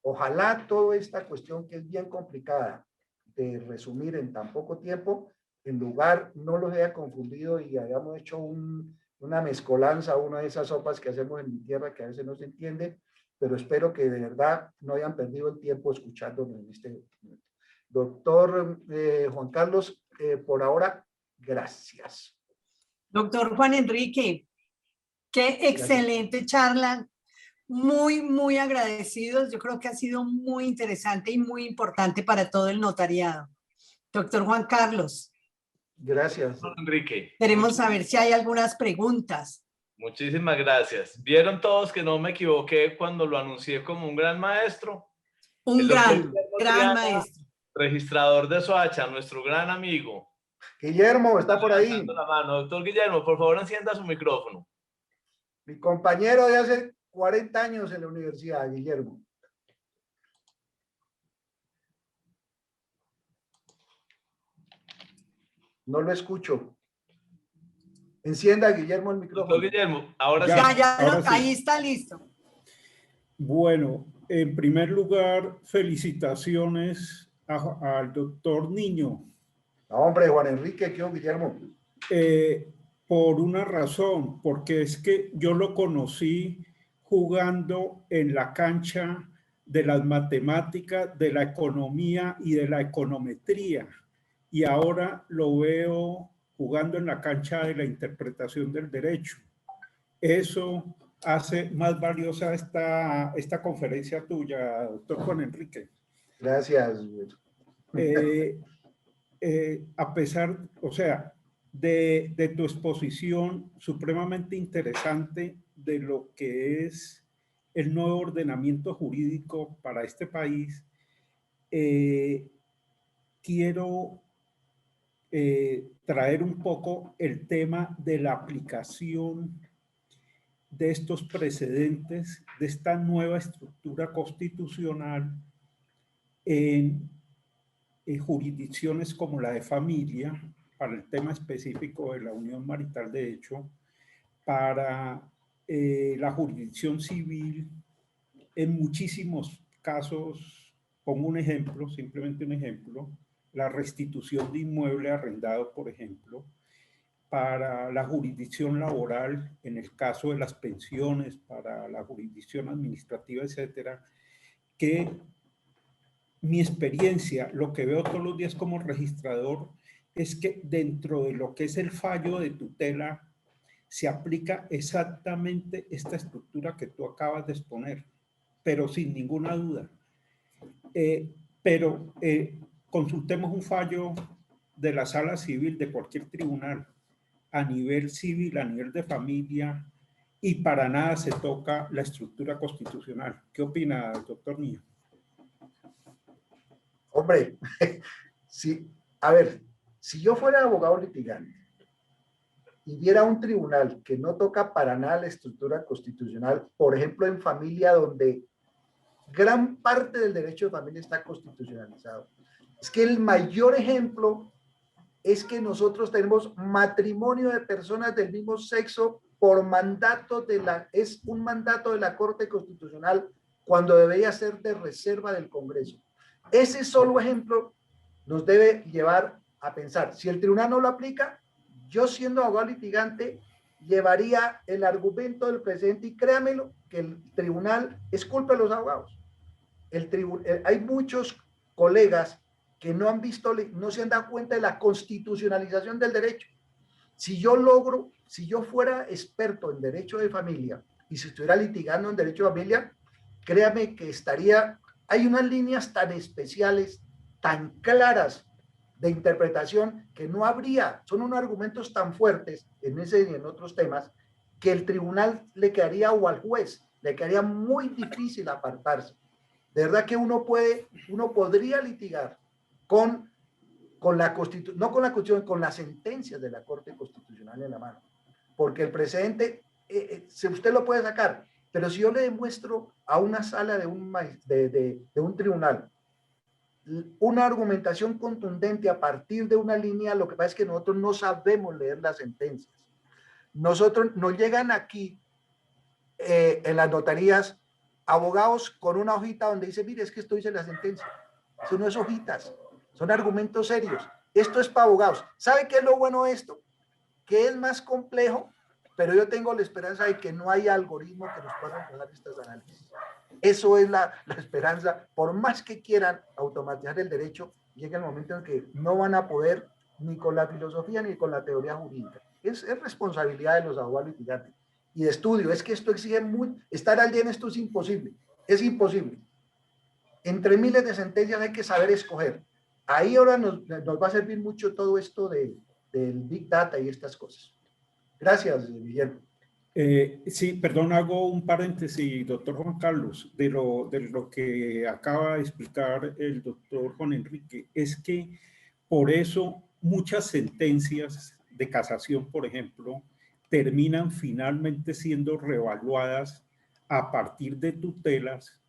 Ojalá toda esta cuestión, que es bien complicada de resumir en tan poco tiempo, en lugar no los haya confundido y hayamos hecho una mezcolanza, una de esas sopas que hacemos en mi tierra que a veces no se entiende, pero espero que de verdad no hayan perdido el tiempo escuchándome en este momento. Doctor Juan Carlos, por ahora, gracias.
Doctor Juan Enrique, qué excelente charla. Muy, muy agradecidos. Yo creo que ha sido muy interesante y muy importante para todo el notariado. Doctor Juan Carlos.
Gracias.
Enrique.
Queremos saber si hay algunas preguntas.
Muchísimas gracias. ¿Vieron todos que no me equivoqué cuando lo anuncié como un gran maestro?
Un gran maestro.
Registrador de Soacha, nuestro gran amigo.
Guillermo, está por ahí.
La mano. Doctor Guillermo, por favor, encienda su micrófono.
Mi compañero de hace 40 años en la universidad, Guillermo. No lo escucho. Encienda, Guillermo, el micrófono.
Doctor Guillermo, ahora
Ya,
sí.
ya, ahí está listo.
Bueno, en primer lugar, felicitaciones al doctor Niño.
No, hombre, Juan Enrique, ¿qué, Guillermo?
Por una razón, porque es que yo lo conocí jugando en la cancha de las matemáticas, de la economía y de la econometría. Y ahora lo veo jugando en la cancha de la interpretación del derecho. Eso hace más valiosa esta conferencia tuya, doctor Juan Enrique.
Gracias.
A pesar, o sea, de tu exposición supremamente interesante de lo que es el nuevo ordenamiento jurídico para este país, quiero traer un poco el tema de la aplicación de estos precedentes, de esta nueva estructura constitucional en jurisdicciones como la de familia, para el tema específico de la unión marital de hecho, para la jurisdicción civil, en muchísimos casos, pongo un ejemplo, simplemente un ejemplo, la restitución de inmueble arrendado, por ejemplo, para la jurisdicción laboral, en el caso de las pensiones, para la jurisdicción administrativa, etcétera, que mi experiencia, lo que veo todos los días como registrador, es que dentro de lo que es el fallo de tutela, se aplica exactamente esta estructura que tú acabas de exponer, pero sin ninguna duda. Consultemos un fallo de la sala civil de cualquier tribunal, a nivel civil, a nivel de familia, y para nada se toca la estructura constitucional. ¿Qué opina, doctor Niño?
Hombre, sí, a ver, si yo fuera abogado litigante y viera un tribunal que no toca para nada la estructura constitucional, por ejemplo, en familia donde gran parte del derecho de familia está constitucionalizado, es que el mayor ejemplo es que nosotros tenemos matrimonio de personas del mismo sexo por mandato es un mandato de la Corte Constitucional cuando debería ser de reserva del Congreso. Ese solo ejemplo nos debe llevar a pensar, si el tribunal no lo aplica, yo siendo abogado litigante llevaría el argumento del presidente y créamelo que el tribunal es culpa de los abogados. Hay muchos colegas que no han visto, no se han dado cuenta de la constitucionalización del derecho. Si yo fuera experto en derecho de familia y si estuviera litigando en derecho de familia, créame que hay unas líneas tan especiales, tan claras de interpretación que no habría, son unos argumentos tan fuertes en ese y en otros temas que el tribunal le quedaría o al juez le quedaría muy difícil apartarse. De verdad que uno podría litigar con la Constitución, no con la Constitución, con las sentencias de la Corte Constitucional en la mano. Porque el precedente, usted lo puede sacar, pero si yo le demuestro a una sala de un tribunal una argumentación contundente a partir de una línea, lo que pasa es que nosotros no sabemos leer las sentencias. Nosotros nos llegan aquí en las notarías abogados con una hojita donde dice, mire, es que esto dice la sentencia. Eso no es hojitas, son argumentos serios. Esto es para abogados. ¿Sabe qué es lo bueno de esto? Que es más complejo, pero yo tengo la esperanza de que no hay algoritmo que nos pueda reemplazar estos análisis. Eso es la esperanza. Por más que quieran automatizar el derecho, llega el momento en que no van a poder ni con la filosofía ni con la teoría jurídica. Es responsabilidad de los abogados litigantes y de estudio. Es que esto exige estar al día en esto es imposible. Es imposible. Entre miles de sentencias hay que saber escoger. Ahí ahora nos va a servir mucho todo esto del Big Data y estas cosas. Gracias, Guillermo.
Sí, perdón, hago un paréntesis, doctor Juan Carlos, de lo que acaba de explicar el doctor Juan Enrique. Es que por eso muchas sentencias de casación, por ejemplo, terminan finalmente siendo reevaluadas a partir de tutelas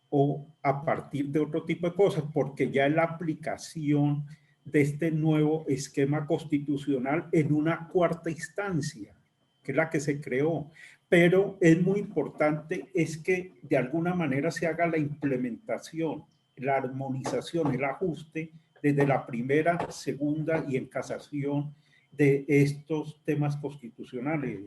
o a partir de otro tipo de cosas, porque ya la aplicación de este nuevo esquema constitucional en una cuarta instancia, que es la que se creó. Pero es muy importante es que de alguna manera se haga la implementación, la armonización, el ajuste desde la primera, segunda y en casación de estos temas constitucionales,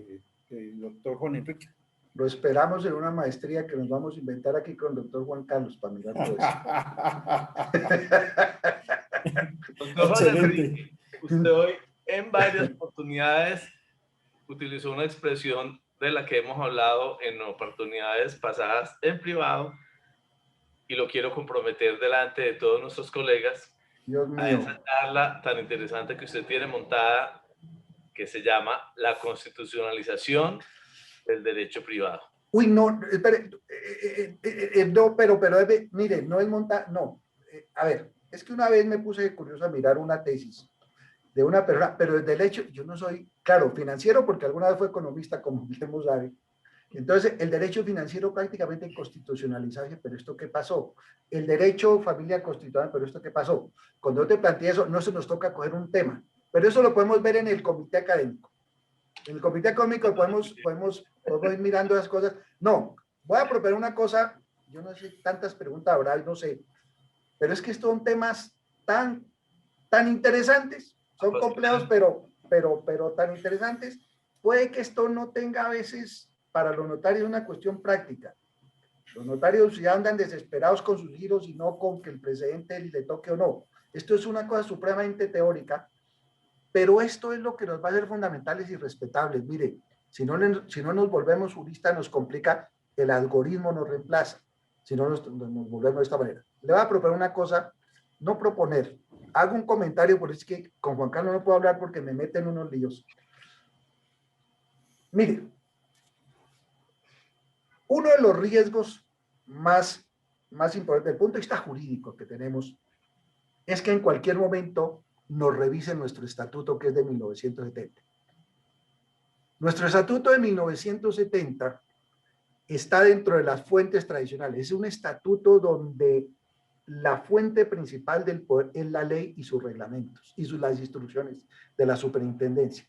doctor Juan Enrique.
Lo esperamos en una maestría que nos vamos a inventar aquí con el doctor Juan Carlos para mirar todo eso.
Doctor Juan Enrique, usted hoy en varias oportunidades utilizó una expresión de la que hemos hablado en oportunidades pasadas en privado y lo quiero comprometer delante de todos nuestros colegas a esa charla tan interesante que usted tiene montada que se llama la constitucionalización del derecho privado.
Uy, no, espere, no, pero mire, no es montar, no. A ver, es que una vez me puse curioso a mirar una tesis de una persona, pero el derecho, yo no soy, claro, financiero, porque alguna vez fue economista, como Guillermo sabe. Entonces, el derecho financiero prácticamente constitucionalizarse, pero ¿esto qué pasó? El derecho familia constitucional, pero ¿esto qué pasó? Cuando yo te planteé eso, no se nos toca coger un tema, pero eso lo podemos ver en el comité académico. En el comité académico podemos ir mirando esas cosas. No, voy a proponer una cosa, yo no sé, tantas preguntas habrá, no sé, pero es que estos son temas tan interesantes, son complejos, pero tan interesantes. Puede que esto no tenga a veces para los notarios una cuestión práctica. Los notarios ya andan desesperados con sus giros y no con que el precedente le toque o no. Esto es una cosa supremamente teórica, pero esto es lo que nos va a hacer fundamentales y respetables. Mire, si no nos volvemos juristas, nos complica, el algoritmo nos reemplaza, si no nos volvemos de esta manera. Le voy a proponer una cosa, no proponer, hago un comentario, porque es que con Juan Carlos no puedo hablar porque me meten unos líos. Mire, uno de los riesgos más importantes desde el punto de vista jurídico que tenemos es que en cualquier momento nos revisen nuestro estatuto, que es de 1970. Nuestro estatuto de 1970 está dentro de las fuentes tradicionales. Es un estatuto donde la fuente principal del poder es la ley y sus reglamentos y las instrucciones de la superintendencia.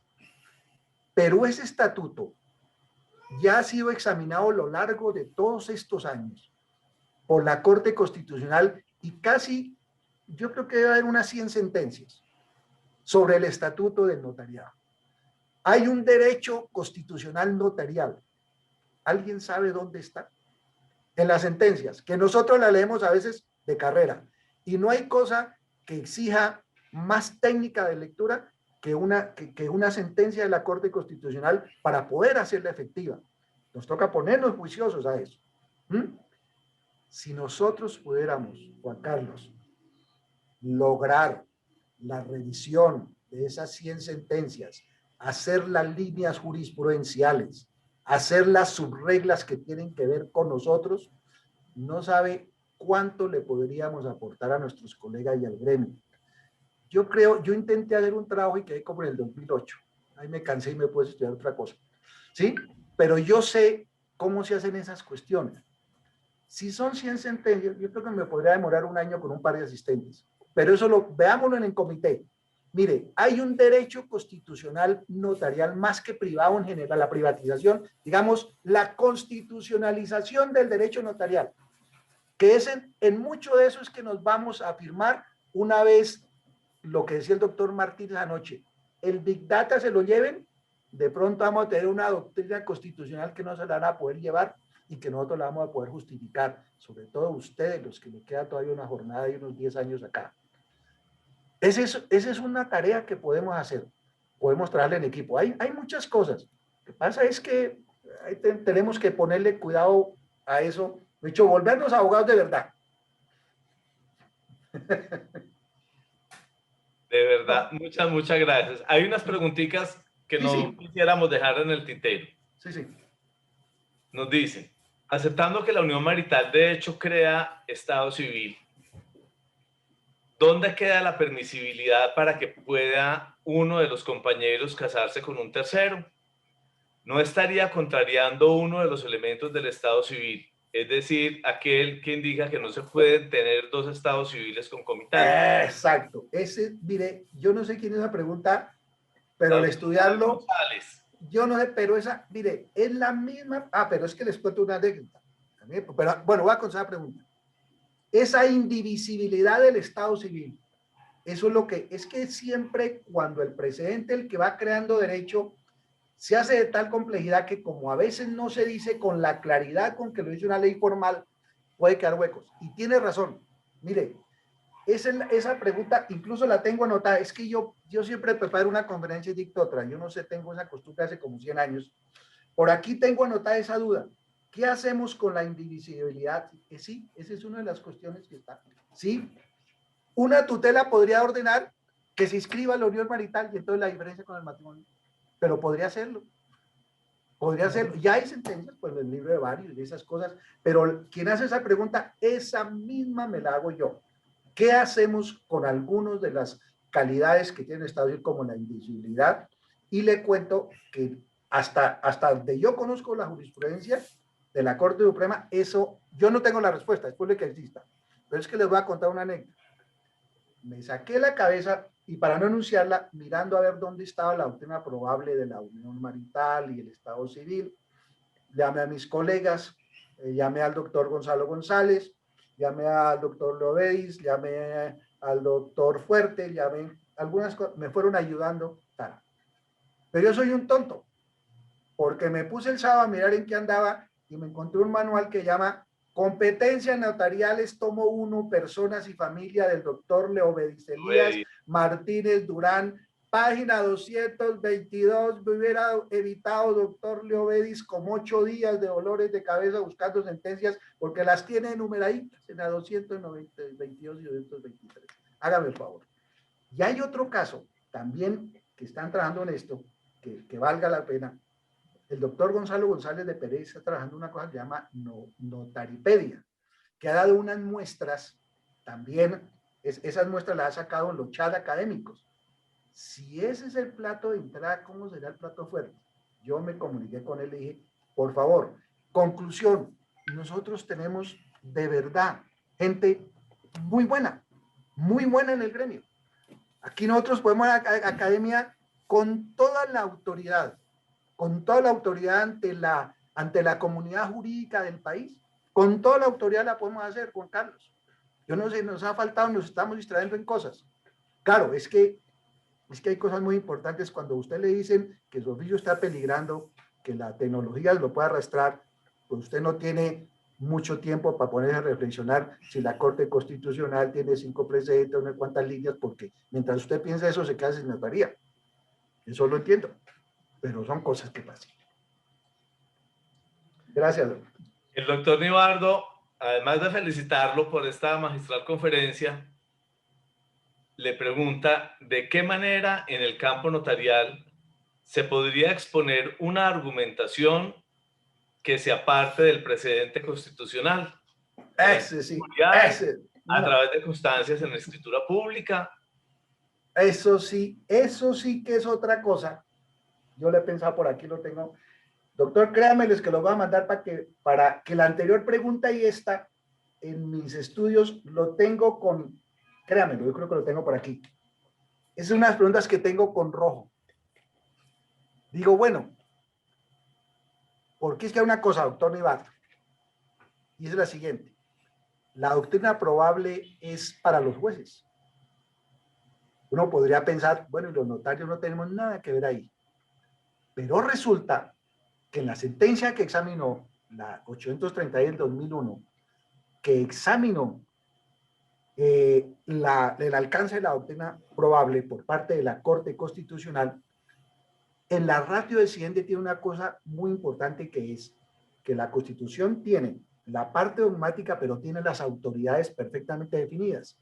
Pero ese estatuto ya ha sido examinado a lo largo de todos estos años por la Corte Constitucional y casi, yo creo que debe haber unas 100 sentencias sobre el estatuto del notariado. Hay un derecho constitucional notarial. ¿Alguien sabe dónde está? En las sentencias, que nosotros la leemos a veces de carrera. Y no hay cosa que exija más técnica de lectura que una sentencia de la Corte Constitucional para poder hacerla efectiva. Nos toca ponernos juiciosos a eso. Si nosotros pudiéramos, Juan Carlos, lograr la revisión de esas 100 sentencias, hacer las líneas jurisprudenciales, hacer las subreglas que tienen que ver con nosotros, no sabe cuánto le podríamos aportar a nuestros colegas y al gremio. Yo intenté hacer un trabajo y quedé como en el 2008. Ahí me cansé y me puse a estudiar otra cosa. ¿Sí? Pero yo sé cómo se hacen esas cuestiones. Si son 100 sentencias, yo creo que me podría demorar un año con un par de asistentes. Pero eso veámoslo en el comité. Mire, hay un derecho constitucional notarial más que privado en general, la privatización, digamos, la constitucionalización del derecho notarial, que es en mucho de eso es que nos vamos a afirmar una vez lo que decía el doctor Martínez anoche, el Big Data se lo lleven, de pronto vamos a tener una doctrina constitucional que no se la van a poder llevar y que nosotros la vamos a poder justificar, sobre todo ustedes, los que les queda todavía una jornada de unos 10 años acá. Esa es una tarea que podemos hacer, podemos traerle en equipo. Hay muchas cosas. Lo que pasa es que tenemos que ponerle cuidado a eso, de hecho, volvernos abogados de verdad.
De verdad, muchas gracias. Hay unas preguntitas que no quisiéramos dejar en el tintero.
Sí.
Nos dicen, aceptando que la unión marital de hecho crea estado civil, ¿dónde queda la permisibilidad para que pueda uno de los compañeros casarse con un tercero? ¿No estaría contrariando uno de los elementos del estado civil, es decir, aquel que indica que no se pueden tener dos estados civiles concomitantes.
Exacto. Mire, yo no sé quién es esa pregunta, pero al estudiarlo,
González.
yo no sé, pero esa, mire, es la misma. Pero es que les cuento una anécdota. Pero bueno, voy a contestar la pregunta. Esa indivisibilidad del Estado civil, eso es lo que, es que siempre cuando el precedente, el que va creando derecho, se hace de tal complejidad que como a veces no se dice con la claridad con que lo dice una ley formal, puede quedar huecos. Y tiene razón. Mire, esa pregunta incluso la tengo anotada. Es que yo siempre preparo una conferencia y dicto otra. Yo no sé, tengo esa costumbre hace como 100 años. Por aquí tengo anotada esa duda. ¿Qué hacemos con la indivisibilidad? Sí, esa es una de las cuestiones que está. Sí, una tutela podría ordenar que se inscriba la unión marital y entonces la diferencia con el matrimonio. Pero podría hacerlo. Podría hacerlo. Ya hay sentencias, pues en el libro de varios de esas cosas. Pero quien hace esa pregunta, esa misma me la hago yo. ¿Qué hacemos con algunas de las calidades que tiene el Estado civil como la indivisibilidad? Y le cuento que hasta donde yo conozco la jurisprudencia de la Corte Suprema, eso, yo no tengo la respuesta, después de que exista. Pero es que les voy a contar una anécdota. Me saqué la cabeza y para no enunciarla, mirando a ver dónde estaba la doctrina probable de la unión marital y el Estado civil, llamé a mis colegas, llamé al doctor Gonzalo González, llamé al doctor Lovedis, llamé al doctor Fuerte, llamé, algunas cosas, me fueron ayudando, tal. Pero yo soy un tonto, porque me puse el sábado a mirar en qué andaba y me encontré un manual que llama Competencias Notariales, tomo 1, Personas y Familia, del doctor Leovedis Elías Martínez Durán, página 222. Me hubiera evitado, doctor Leovedis, como 8 días de dolores de cabeza buscando sentencias, porque las tiene enumeraditas en la 222 y 223. Hágame el favor. Y hay otro caso también que están trabajando en esto, que valga la pena. El doctor Gonzalo González de Pérez está trabajando una cosa que se llama Notaripedia, que ha dado unas muestras también, esas muestras las ha sacado en los chats académicos. Si ese es el plato de entrada, ¿cómo será el plato fuerte? Yo me comuniqué con él y dije, por favor, conclusión, nosotros tenemos de verdad gente muy buena en el gremio. Aquí nosotros podemos ir a academia con toda la autoridad ante la comunidad jurídica del país, con toda la autoridad la podemos hacer, Juan Carlos. Yo no sé, nos ha faltado, nos estamos distrayendo en cosas. Claro, es que hay cosas muy importantes cuando a usted le dicen que su oficio está peligrando, que la tecnología lo puede arrastrar, pues usted no tiene mucho tiempo para ponerse a reflexionar si la Corte Constitucional tiene 5 precedentes, unas cuantas líneas, porque mientras usted piensa eso se queda sin notaría. Eso lo entiendo, pero son cosas que pasan. Gracias, doctor.
El doctor Nibardo, además de felicitarlo por esta magistral conferencia, le pregunta de qué manera en el campo notarial se podría exponer una argumentación que se aparte del precedente constitucional.
Ese sí, ese.
A través de constancias en la escritura pública.
Eso sí que es otra cosa. Yo le he pensado, por aquí lo tengo. Doctor, créanmeles que lo voy a mandar para que la anterior pregunta y esta, en mis estudios, lo tengo con, créanmelo, yo creo que lo tengo por aquí. Es unas preguntas que tengo con rojo. Digo, bueno, porque es que hay una cosa, doctor Nibardo, y es la siguiente. La doctrina probable es para los jueces. Uno podría pensar, bueno, y los notarios no tenemos nada que ver ahí. Pero resulta que en la sentencia que examinó, la 830 del 2001, que examinó el alcance de la doctrina probable por parte de la Corte Constitucional, en la ratio decidente tiene una cosa muy importante, que es que la Constitución tiene la parte dogmática, pero tiene las autoridades perfectamente definidas.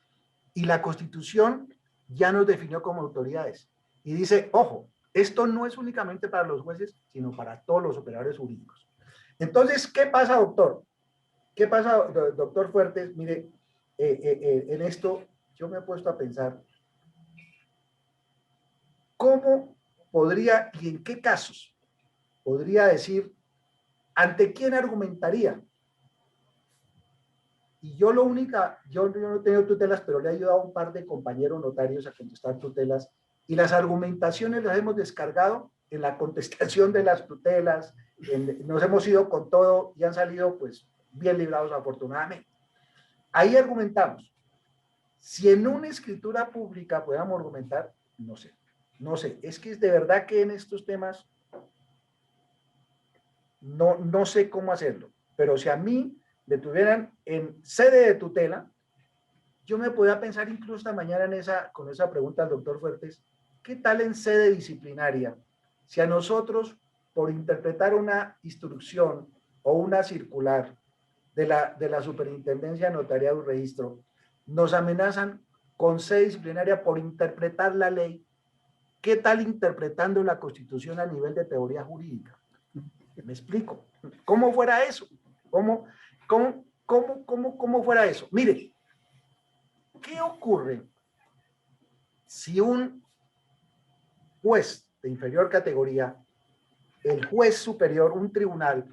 Y la Constitución ya nos definió como autoridades. Y dice, ojo, esto no es únicamente para los jueces, sino para todos los operadores jurídicos. Entonces, ¿qué pasa, doctor? ¿Qué pasa, doctor Fuertes? Mire, en esto yo me he puesto a pensar, ¿cómo podría y en qué casos podría decir, ante quién argumentaría Y yo yo no he tenido tutelas, pero le he ayudado a un par de compañeros notarios a contestar tutelas, y las argumentaciones las hemos descargado en la contestación de las tutelas, nos hemos ido con todo y han salido pues bien librados afortunadamente. Ahí argumentamos. Si en una escritura pública podamos argumentar, no sé, es que es de verdad que en estos temas no sé cómo hacerlo, pero si a mí me tuvieran en sede de tutela, yo me podía pensar incluso esta mañana con esa pregunta al doctor Fuertes, ¿qué tal en sede disciplinaria? Si a nosotros, por interpretar una instrucción o una circular de la Superintendencia Notariado y Registro, nos amenazan con sede disciplinaria por interpretar la ley, ¿qué tal interpretando la Constitución a nivel de teoría jurídica? Me explico. ¿Cómo fuera eso? ¿Cómo fuera eso? Mire, ¿qué ocurre si un juez de inferior categoría, el juez superior, un tribunal,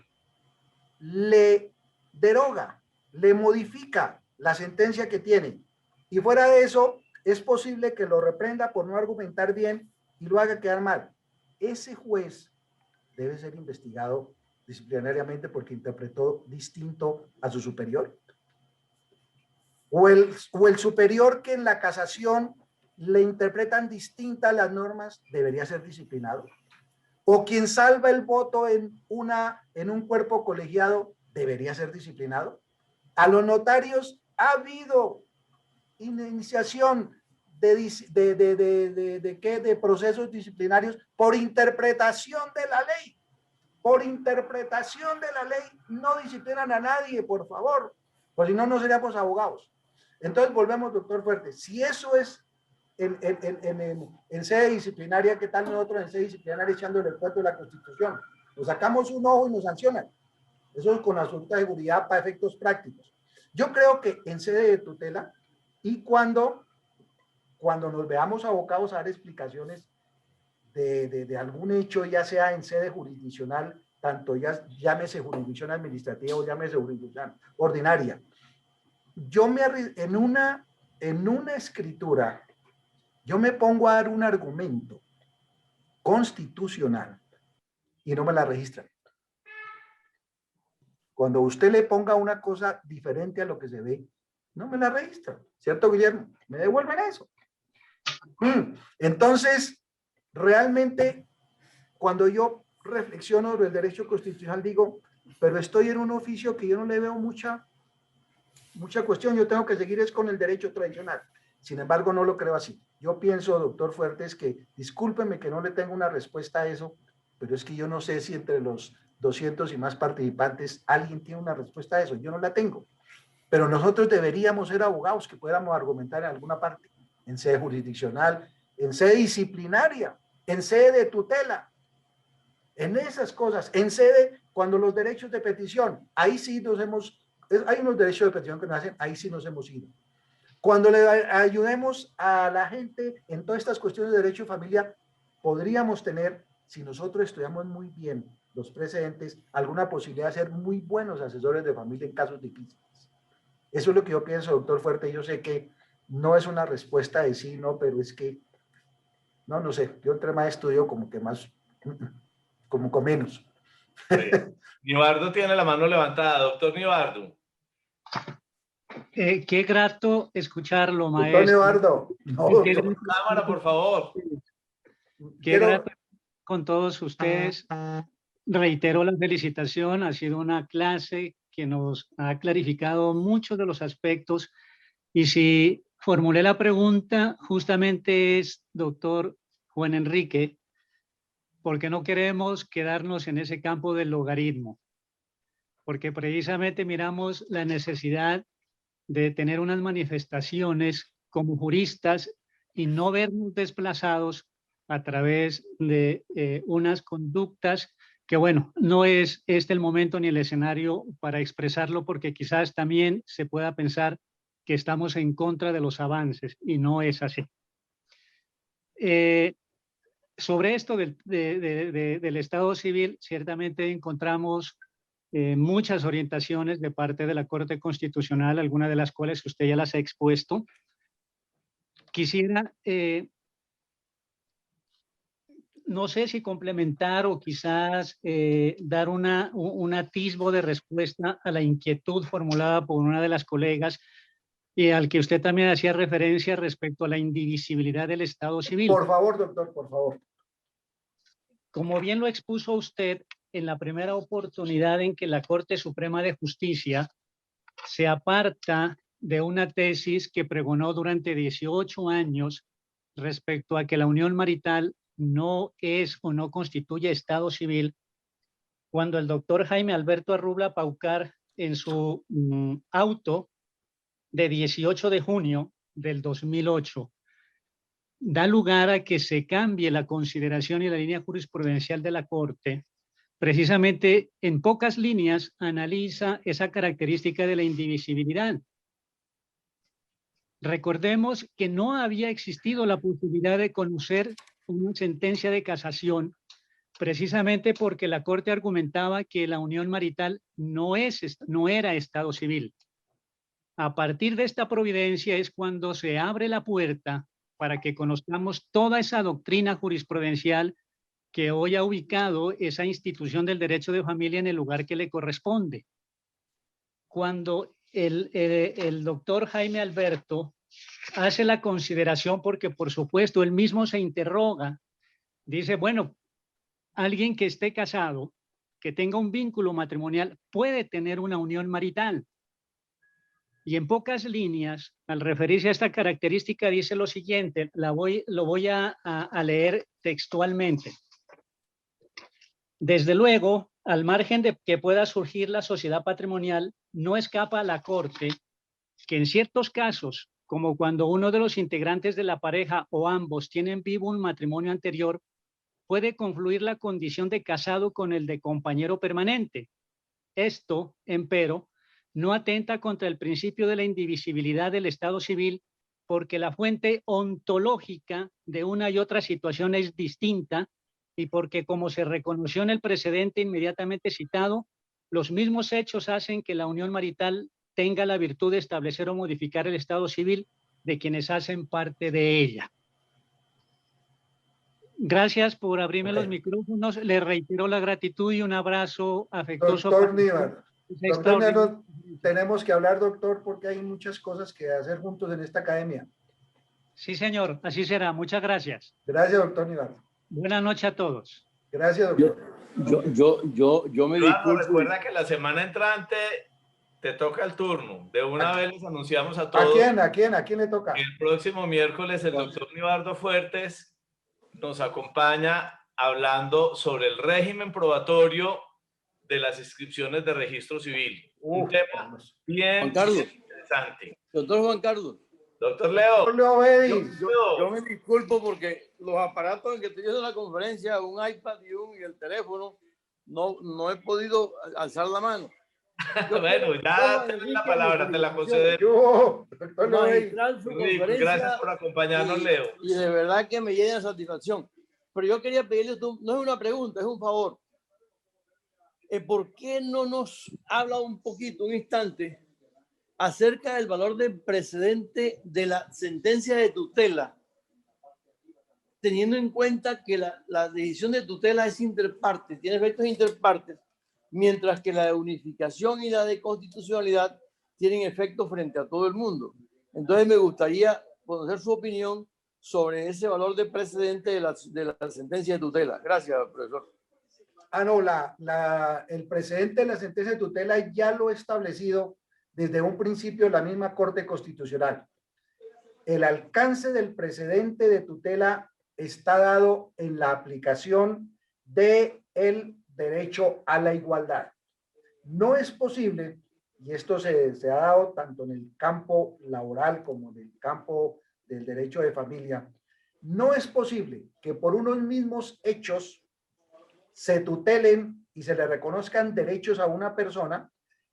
le deroga, le modifica la sentencia que tiene, y fuera de eso es posible que lo reprenda por no argumentar bien y lo haga quedar mal? Ese juez debe ser investigado disciplinariamente porque interpretó distinto a su superior. O el superior que en la casación le interpretan distintas las normas debería ser disciplinado. O quien salva el voto en un cuerpo colegiado debería ser disciplinado. A los notarios ha habido iniciación de procesos disciplinarios por interpretación de la ley. Por interpretación de la ley no disciplinan a nadie, por favor, pues si no, no seríamos abogados. Entonces volvemos, doctor Fuertes, si eso es en sede disciplinaria, ¿qué tal nosotros en sede disciplinaria echándole el cuento de la Constitución? Nos sacamos un ojo y nos sancionan. Eso es con absoluta seguridad para efectos prácticos. Yo creo que en sede de tutela y cuando nos veamos abocados a dar explicaciones de algún hecho, ya sea en sede jurisdiccional, tanto ya llámese jurisdicción administrativa o llámese jurisdicción ordinaria, en una escritura, yo me pongo a dar un argumento constitucional y no me la registran. Cuando usted le ponga una cosa diferente a lo que se ve, no me la registran, ¿cierto, Guillermo? Me devuelven eso. Entonces, realmente, cuando yo reflexiono sobre el derecho constitucional, digo, pero estoy en un oficio que yo no le veo mucha cuestión, yo tengo que seguir es con el derecho tradicional. Sin embargo, no lo creo así. Yo pienso, doctor Fuertes, que discúlpeme que no le tengo una respuesta a eso, pero es que yo no sé si entre los 200 y más participantes alguien tiene una respuesta a eso. Yo no la tengo. Pero nosotros deberíamos ser abogados que podamos argumentar en alguna parte, en sede jurisdiccional, en sede disciplinaria, en sede de tutela, en esas cosas, en sede cuando los derechos de petición, ahí sí hay unos derechos de petición que nos hacen, ahí sí nos hemos ido. Cuando le ayudemos a la gente en todas estas cuestiones de derecho de familia, podríamos tener, si nosotros estudiamos muy bien los precedentes, alguna posibilidad de ser muy buenos asesores de familia en casos difíciles. Eso es lo que yo pienso, doctor Fuerte. Yo sé que no es una respuesta de sí, no, pero es que, no sé, yo entre más estudio como que más, como con menos.
Sí. Nibardo tiene la mano levantada, doctor Nibardo.
Qué grato escucharlo, maestro.
Doctor Nibardo, no,
cámara, por favor.
Qué grato con todos ustedes. Reitero la felicitación, ha sido una clase que nos ha clarificado muchos de los aspectos. Y si formulé la pregunta, justamente es, doctor Juan Enrique, ¿por qué no queremos quedarnos en ese campo del logaritmo? Porque precisamente miramos la necesidad de tener unas manifestaciones como juristas y no vernos desplazados a través de unas conductas que, bueno, no es este el momento ni el escenario para expresarlo, porque quizás también se pueda pensar que estamos en contra de los avances y no es así. Sobre esto del Estado civil, ciertamente encontramos muchas orientaciones de parte de la Corte Constitucional, algunas de las cuales usted ya las ha expuesto. Quisiera, no sé si complementar o quizás dar un atisbo de respuesta a la inquietud formulada por una de las colegas y al que usted también hacía referencia respecto a la indivisibilidad del Estado civil.
Por favor, doctor, por favor.
Como bien lo expuso usted en la primera oportunidad en que la Corte Suprema de Justicia se aparta de una tesis que pregonó durante 18 años respecto a que la unión marital no es o no constituye Estado civil, cuando el doctor Jaime Alberto Arrubla Paucar, en su auto de 18 de junio del 2008, da lugar a que se cambie la consideración y la línea jurisprudencial de la Corte. Precisamente en pocas líneas analiza esa característica de la indivisibilidad. Recordemos que no había existido la posibilidad de conocer una sentencia de casación, precisamente porque la Corte argumentaba que la unión marital no era Estado civil. A partir de esta providencia es cuando se abre la puerta para que conozcamos toda esa doctrina jurisprudencial que hoy ha ubicado esa institución del derecho de familia en el lugar que le corresponde. Cuando el doctor Jaime Alberto hace la consideración, porque por supuesto él mismo se interroga, dice, bueno, alguien que esté casado, que tenga un vínculo matrimonial, puede tener una unión marital. Y en pocas líneas, al referirse a esta característica, dice lo siguiente, lo voy a leer textualmente. Desde luego, al margen de que pueda surgir la sociedad patrimonial, no escapa a la Corte que en ciertos casos, como cuando uno de los integrantes de la pareja o ambos tienen vivo un matrimonio anterior, puede confluir la condición de casado con el de compañero permanente. Esto, empero, no atenta contra el principio de la indivisibilidad del Estado civil, porque la fuente ontológica de una y otra situación es distinta y porque, como se reconoció en el precedente inmediatamente citado, los mismos hechos hacen que la unión marital tenga la virtud de establecer o modificar el Estado civil de quienes hacen parte de ella. Gracias por abrirme los micrófonos. Le reitero la gratitud y un abrazo afectuoso.
Doctor Nívar, tenemos que hablar, doctor, porque hay muchas cosas que hacer juntos en esta academia.
Sí, señor, así será. Muchas gracias.
Gracias, doctor Nívar.
Buenas noches a todos.
Gracias, doctor.
Yo me disculpo.
Recuerda que la semana entrante te toca el turno. De una vez les anunciamos a todos.
¿A quién le toca?
El próximo miércoles el doctor Nivardo Fuertes nos acompaña hablando sobre el régimen probatorio de las inscripciones de registro civil. Un tema bien interesante.
Doctor Juan Carlos.
Doctor Leo.
Yo me disculpo porque los aparatos en que estoy haciendo la conferencia, un iPad y el teléfono, no he podido alzar la mano.
Bueno, ya te doy la palabra, te la concedo. Gracias por acompañarnos, Leo.
Y de verdad que me llena de satisfacción. Pero yo quería pedirle, no es una pregunta, es un favor. ¿Por qué no nos habla un poquito, un instante, acerca del valor del precedente de la sentencia de tutela, teniendo en cuenta que la decisión de tutela es interpartes, tiene efectos interpartes, mientras que la de unificación y la de constitucionalidad tienen efectos frente a todo el mundo? Entonces me gustaría conocer su opinión sobre ese valor de precedente de la sentencia de tutela. Gracias, profesor.
No, el precedente de la sentencia de tutela ya lo he establecido desde un principio la misma Corte Constitucional. El alcance del precedente de tutela está dado en la aplicación del derecho a la igualdad. No es posible, y esto se ha dado tanto en el campo laboral como en el campo del derecho de familia, no es posible que por unos mismos hechos se tutelen y se le reconozcan derechos a una persona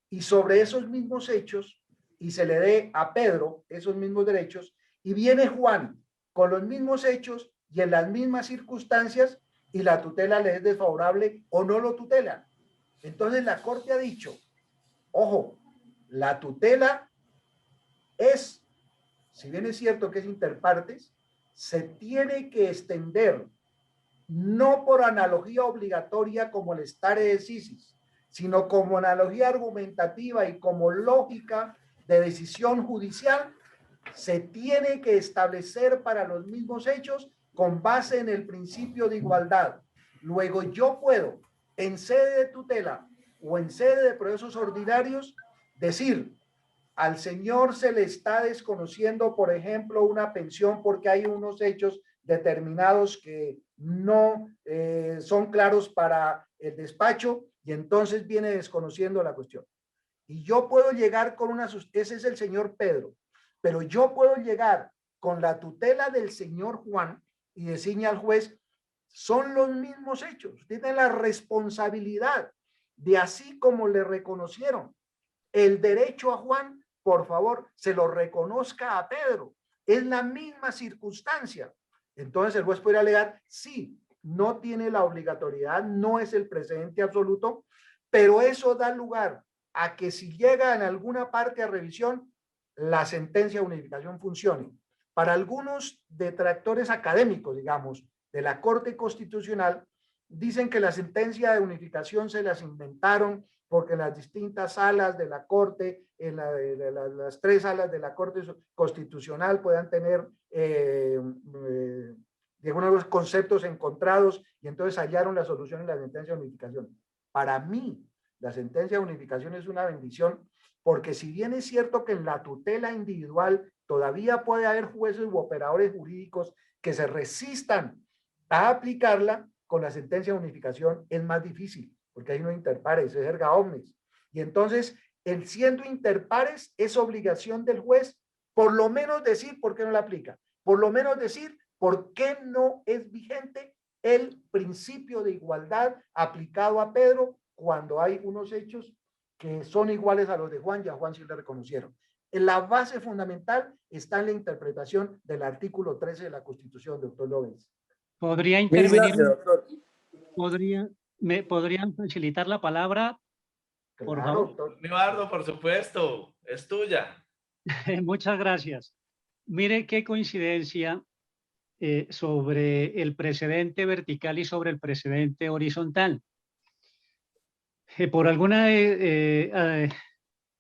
y sobre esos mismos hechos y se le dé a Pedro esos mismos derechos y viene Juan con los mismos hechos y en las mismas circunstancias y la tutela le es desfavorable o no lo tutelan. Entonces la Corte ha dicho, ojo, la tutela es, si bien es cierto que es interpartes, se tiene que extender no por analogía obligatoria como el stare decisis, sino como analogía argumentativa y como lógica de decisión judicial, se tiene que establecer para los mismos hechos con base en el principio de igualdad. Luego yo puedo, en sede de tutela o en sede de procesos ordinarios, decir, al señor se le está desconociendo, por ejemplo, una pensión porque hay unos hechos determinados que no son claros para el despacho y entonces viene desconociendo la cuestión. Y yo puedo llegar con una, ese es el señor Pedro, pero yo puedo llegar con la tutela del señor Juan y decirle al juez, son los mismos hechos, tienen la responsabilidad de así como le reconocieron el derecho a Juan, por favor, se lo reconozca a Pedro. Es la misma circunstancia. Entonces el juez puede alegar, sí, no tiene la obligatoriedad, no es el precedente absoluto, pero eso da lugar a que si llega en alguna parte a revisión, la sentencia de unificación funcione. Para algunos detractores académicos, digamos, de la Corte Constitucional, dicen que la sentencia de unificación se las inventaron porque en las distintas salas de la Corte, en las 3 salas de la Corte Constitucional puedan tener algunos conceptos encontrados y entonces hallaron la solución en la sentencia de unificación. Para mí, la sentencia de unificación es una bendición porque si bien es cierto que en la tutela individual todavía puede haber jueces u operadores jurídicos que se resistan a aplicarla, con la sentencia de unificación es más difícil, porque hay unos interpares, es erga omnes. Y entonces, el siendo interpares, es obligación del juez, por lo menos decir por qué no la aplica, por lo menos decir por qué no es vigente el principio de igualdad aplicado a Pedro cuando hay unos hechos que son iguales a los de Juan y a Juan sí le reconocieron. En la base fundamental está en la interpretación del artículo 13 de la Constitución, doctor Lovens.
¿Podría intervenir?
Gracias, doctor.
¿Me podrían facilitar la palabra, por
Claro,
favor?
doctor.
Eduardo, por supuesto, es tuya.
Muchas gracias. Mire qué coincidencia sobre el precedente vertical y sobre el precedente horizontal. Por alguna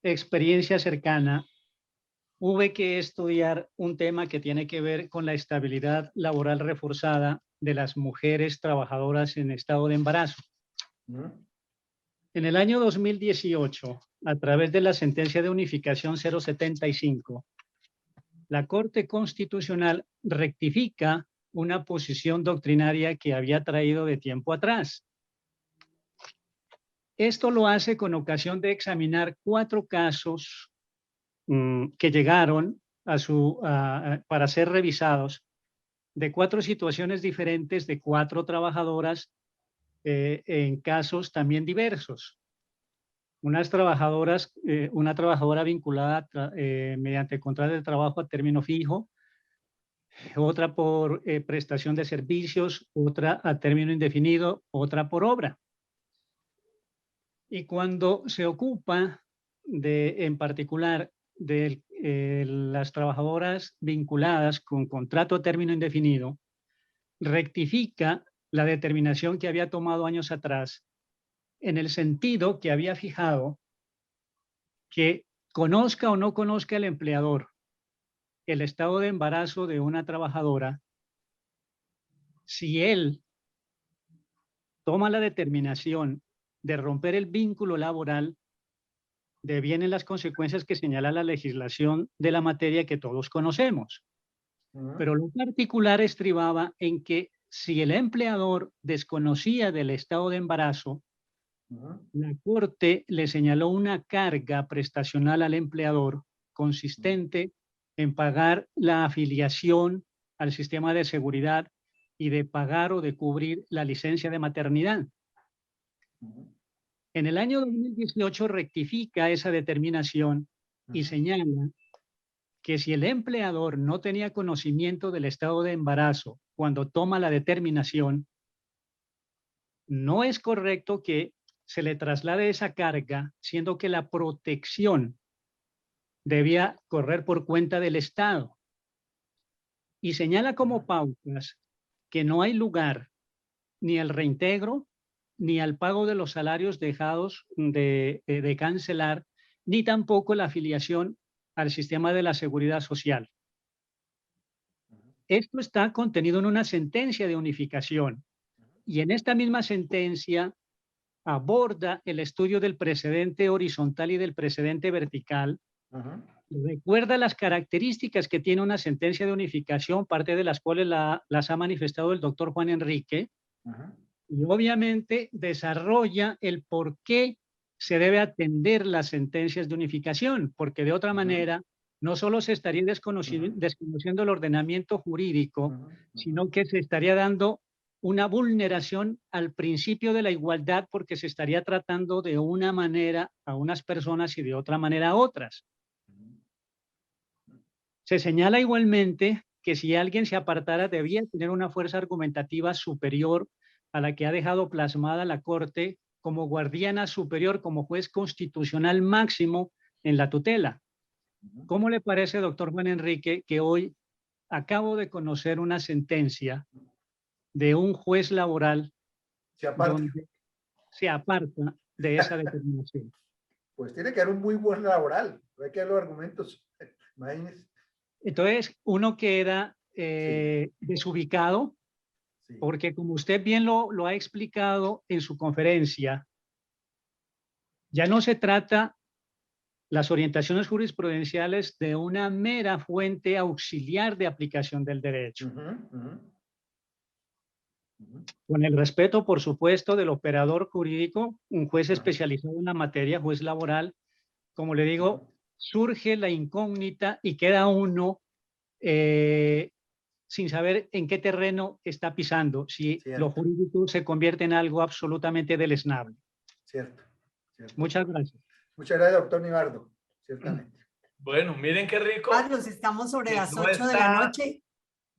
experiencia cercana, hubo que estudiar un tema que tiene que ver con la estabilidad laboral reforzada de las mujeres trabajadoras en estado de embarazo. En el año 2018, a través de la sentencia de unificación 075, la Corte Constitucional rectifica una posición doctrinaria que había traído de tiempo atrás. Esto lo hace con ocasión de examinar 4 casos que llegaron para ser revisados de 4 situaciones diferentes de 4 trabajadoras en casos también diversos. Una trabajadora vinculada mediante contrato de trabajo a término fijo, otra por prestación de servicios, otra a término indefinido, otra por obra. Y cuando se ocupa en particular de las trabajadoras vinculadas con contrato a término indefinido, rectifica la determinación que había tomado años atrás en el sentido que había fijado que conozca o no conozca el empleador el estado de embarazo de una trabajadora, si él toma la determinación de romper el vínculo laboral, devienen las consecuencias que señala la legislación de la materia que todos conocemos. Pero lo particular estribaba en que si el empleador desconocía del estado de embarazo, la Corte le señaló una carga prestacional al empleador consistente en pagar la afiliación al sistema de seguridad y de pagar o de cubrir la licencia de maternidad. En el año 2018 rectifica esa determinación y señala que si el empleador no tenía conocimiento del estado de embarazo cuando toma la determinación, no es correcto que se le traslade esa carga, siendo que la protección debía correr por cuenta del Estado. Y señala como pautas que no hay lugar ni al reintegro, ni al pago de los salarios dejados de cancelar, ni tampoco la afiliación al sistema de la seguridad social. Esto está contenido en una sentencia de unificación y en esta misma sentencia aborda el estudio del precedente horizontal y del precedente vertical. Recuerda las características que tiene una sentencia de unificación, parte de las cuales las ha manifestado el doctor Juan Enrique, y obviamente desarrolla el por qué se debe atender las sentencias de unificación, porque de otra manera no solo se estaría desconociendo el ordenamiento jurídico, sino que se estaría dando una vulneración al principio de la igualdad, porque se estaría tratando de una manera a unas personas y de otra manera a otras. Se señala igualmente que si alguien se apartara debía tener una fuerza argumentativa superior a la que ha dejado plasmada la Corte como guardiana superior, como juez constitucional máximo en la tutela. ¿Cómo le parece, doctor Juan Enrique, que hoy acabo de conocer una sentencia de un juez laboral donde se aparta de esa determinación?
Pues tiene que haber un muy buen laboral, hay que ver los argumentos. Imagínense.
Entonces, uno queda desubicado, porque como usted bien lo ha explicado en su conferencia, ya no se trata las orientaciones jurisprudenciales de una mera fuente auxiliar de aplicación del derecho. Con el respeto, por supuesto, del operador jurídico, un juez especializado en la materia, juez laboral, como le digo, surge la incógnita y queda uno sin saber en qué terreno está pisando, si lo jurídico se convierte en algo absolutamente deleznable.
Cierto.
Muchas gracias.
Muchas gracias, doctor Nivardo. Ciertamente.
Bueno, miren qué rico.
Carlos, estamos sobre las 8 de la noche.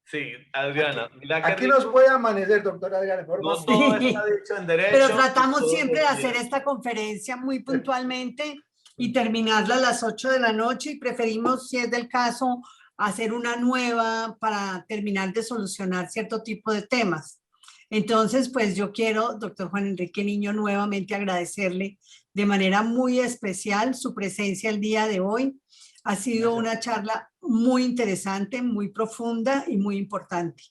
Sí, Adriana. Mira qué
Aquí
rico.
nos puede amanecer, doctor Adriana.
No todo está dicho en derecho.
Pero tratamos siempre de hacer esta conferencia muy puntualmente y terminarla a las 8 de la noche, y preferimos, si es del caso, hacer una nueva para terminar de solucionar cierto tipo de temas. Entonces, pues yo quiero, doctor Juan Enrique Niño, nuevamente agradecerle de manera muy especial su presencia el día de hoy. Ha sido una charla muy interesante, muy profunda y muy importante.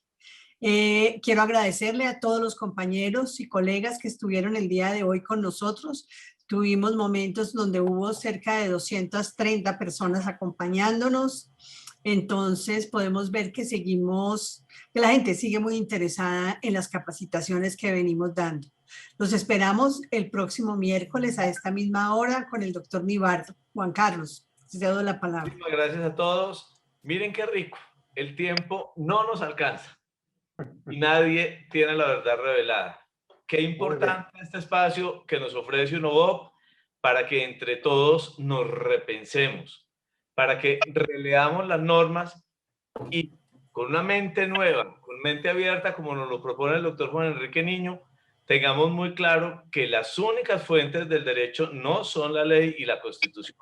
Quiero agradecerle a todos los compañeros y colegas que estuvieron el día de hoy con nosotros. Tuvimos momentos donde hubo cerca de 230 personas acompañándonos. Entonces podemos ver que que la gente sigue muy interesada en las capacitaciones que venimos dando. Los esperamos el próximo miércoles a esta misma hora con el doctor Nivardo. Juan Carlos, te doy la palabra.
Muchísimas gracias a todos. Miren qué rico. El tiempo no nos alcanza y nadie tiene la verdad revelada. Qué importante este espacio que nos ofrece UNOVOP para que entre todos nos repensemos, para que releamos las normas y con una mente nueva, con mente abierta, como nos lo propone el doctor Juan Enrique Niño, tengamos muy claro que las únicas fuentes del derecho no son la ley y la Constitución,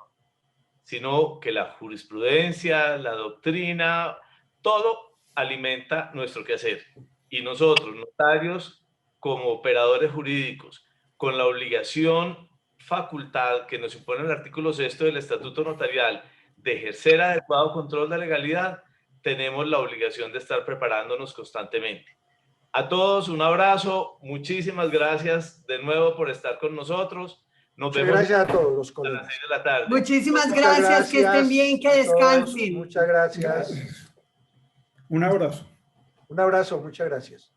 sino que la jurisprudencia, la doctrina, todo alimenta nuestro quehacer. Y nosotros, notarios, como operadores jurídicos, con la obligación, facultad que nos impone el artículo 6 del Estatuto Notarial de ejercer adecuado control de legalidad, tenemos la obligación de estar preparándonos constantemente. A todos un abrazo, muchísimas gracias de nuevo por estar con nosotros. Nos vemos.
Gracias a todos los colegas.
A las 6 de la tarde.
Muchísimas gracias, que estén bien, que descansen.
Muchas gracias.
Un abrazo.
Un abrazo, muchas gracias.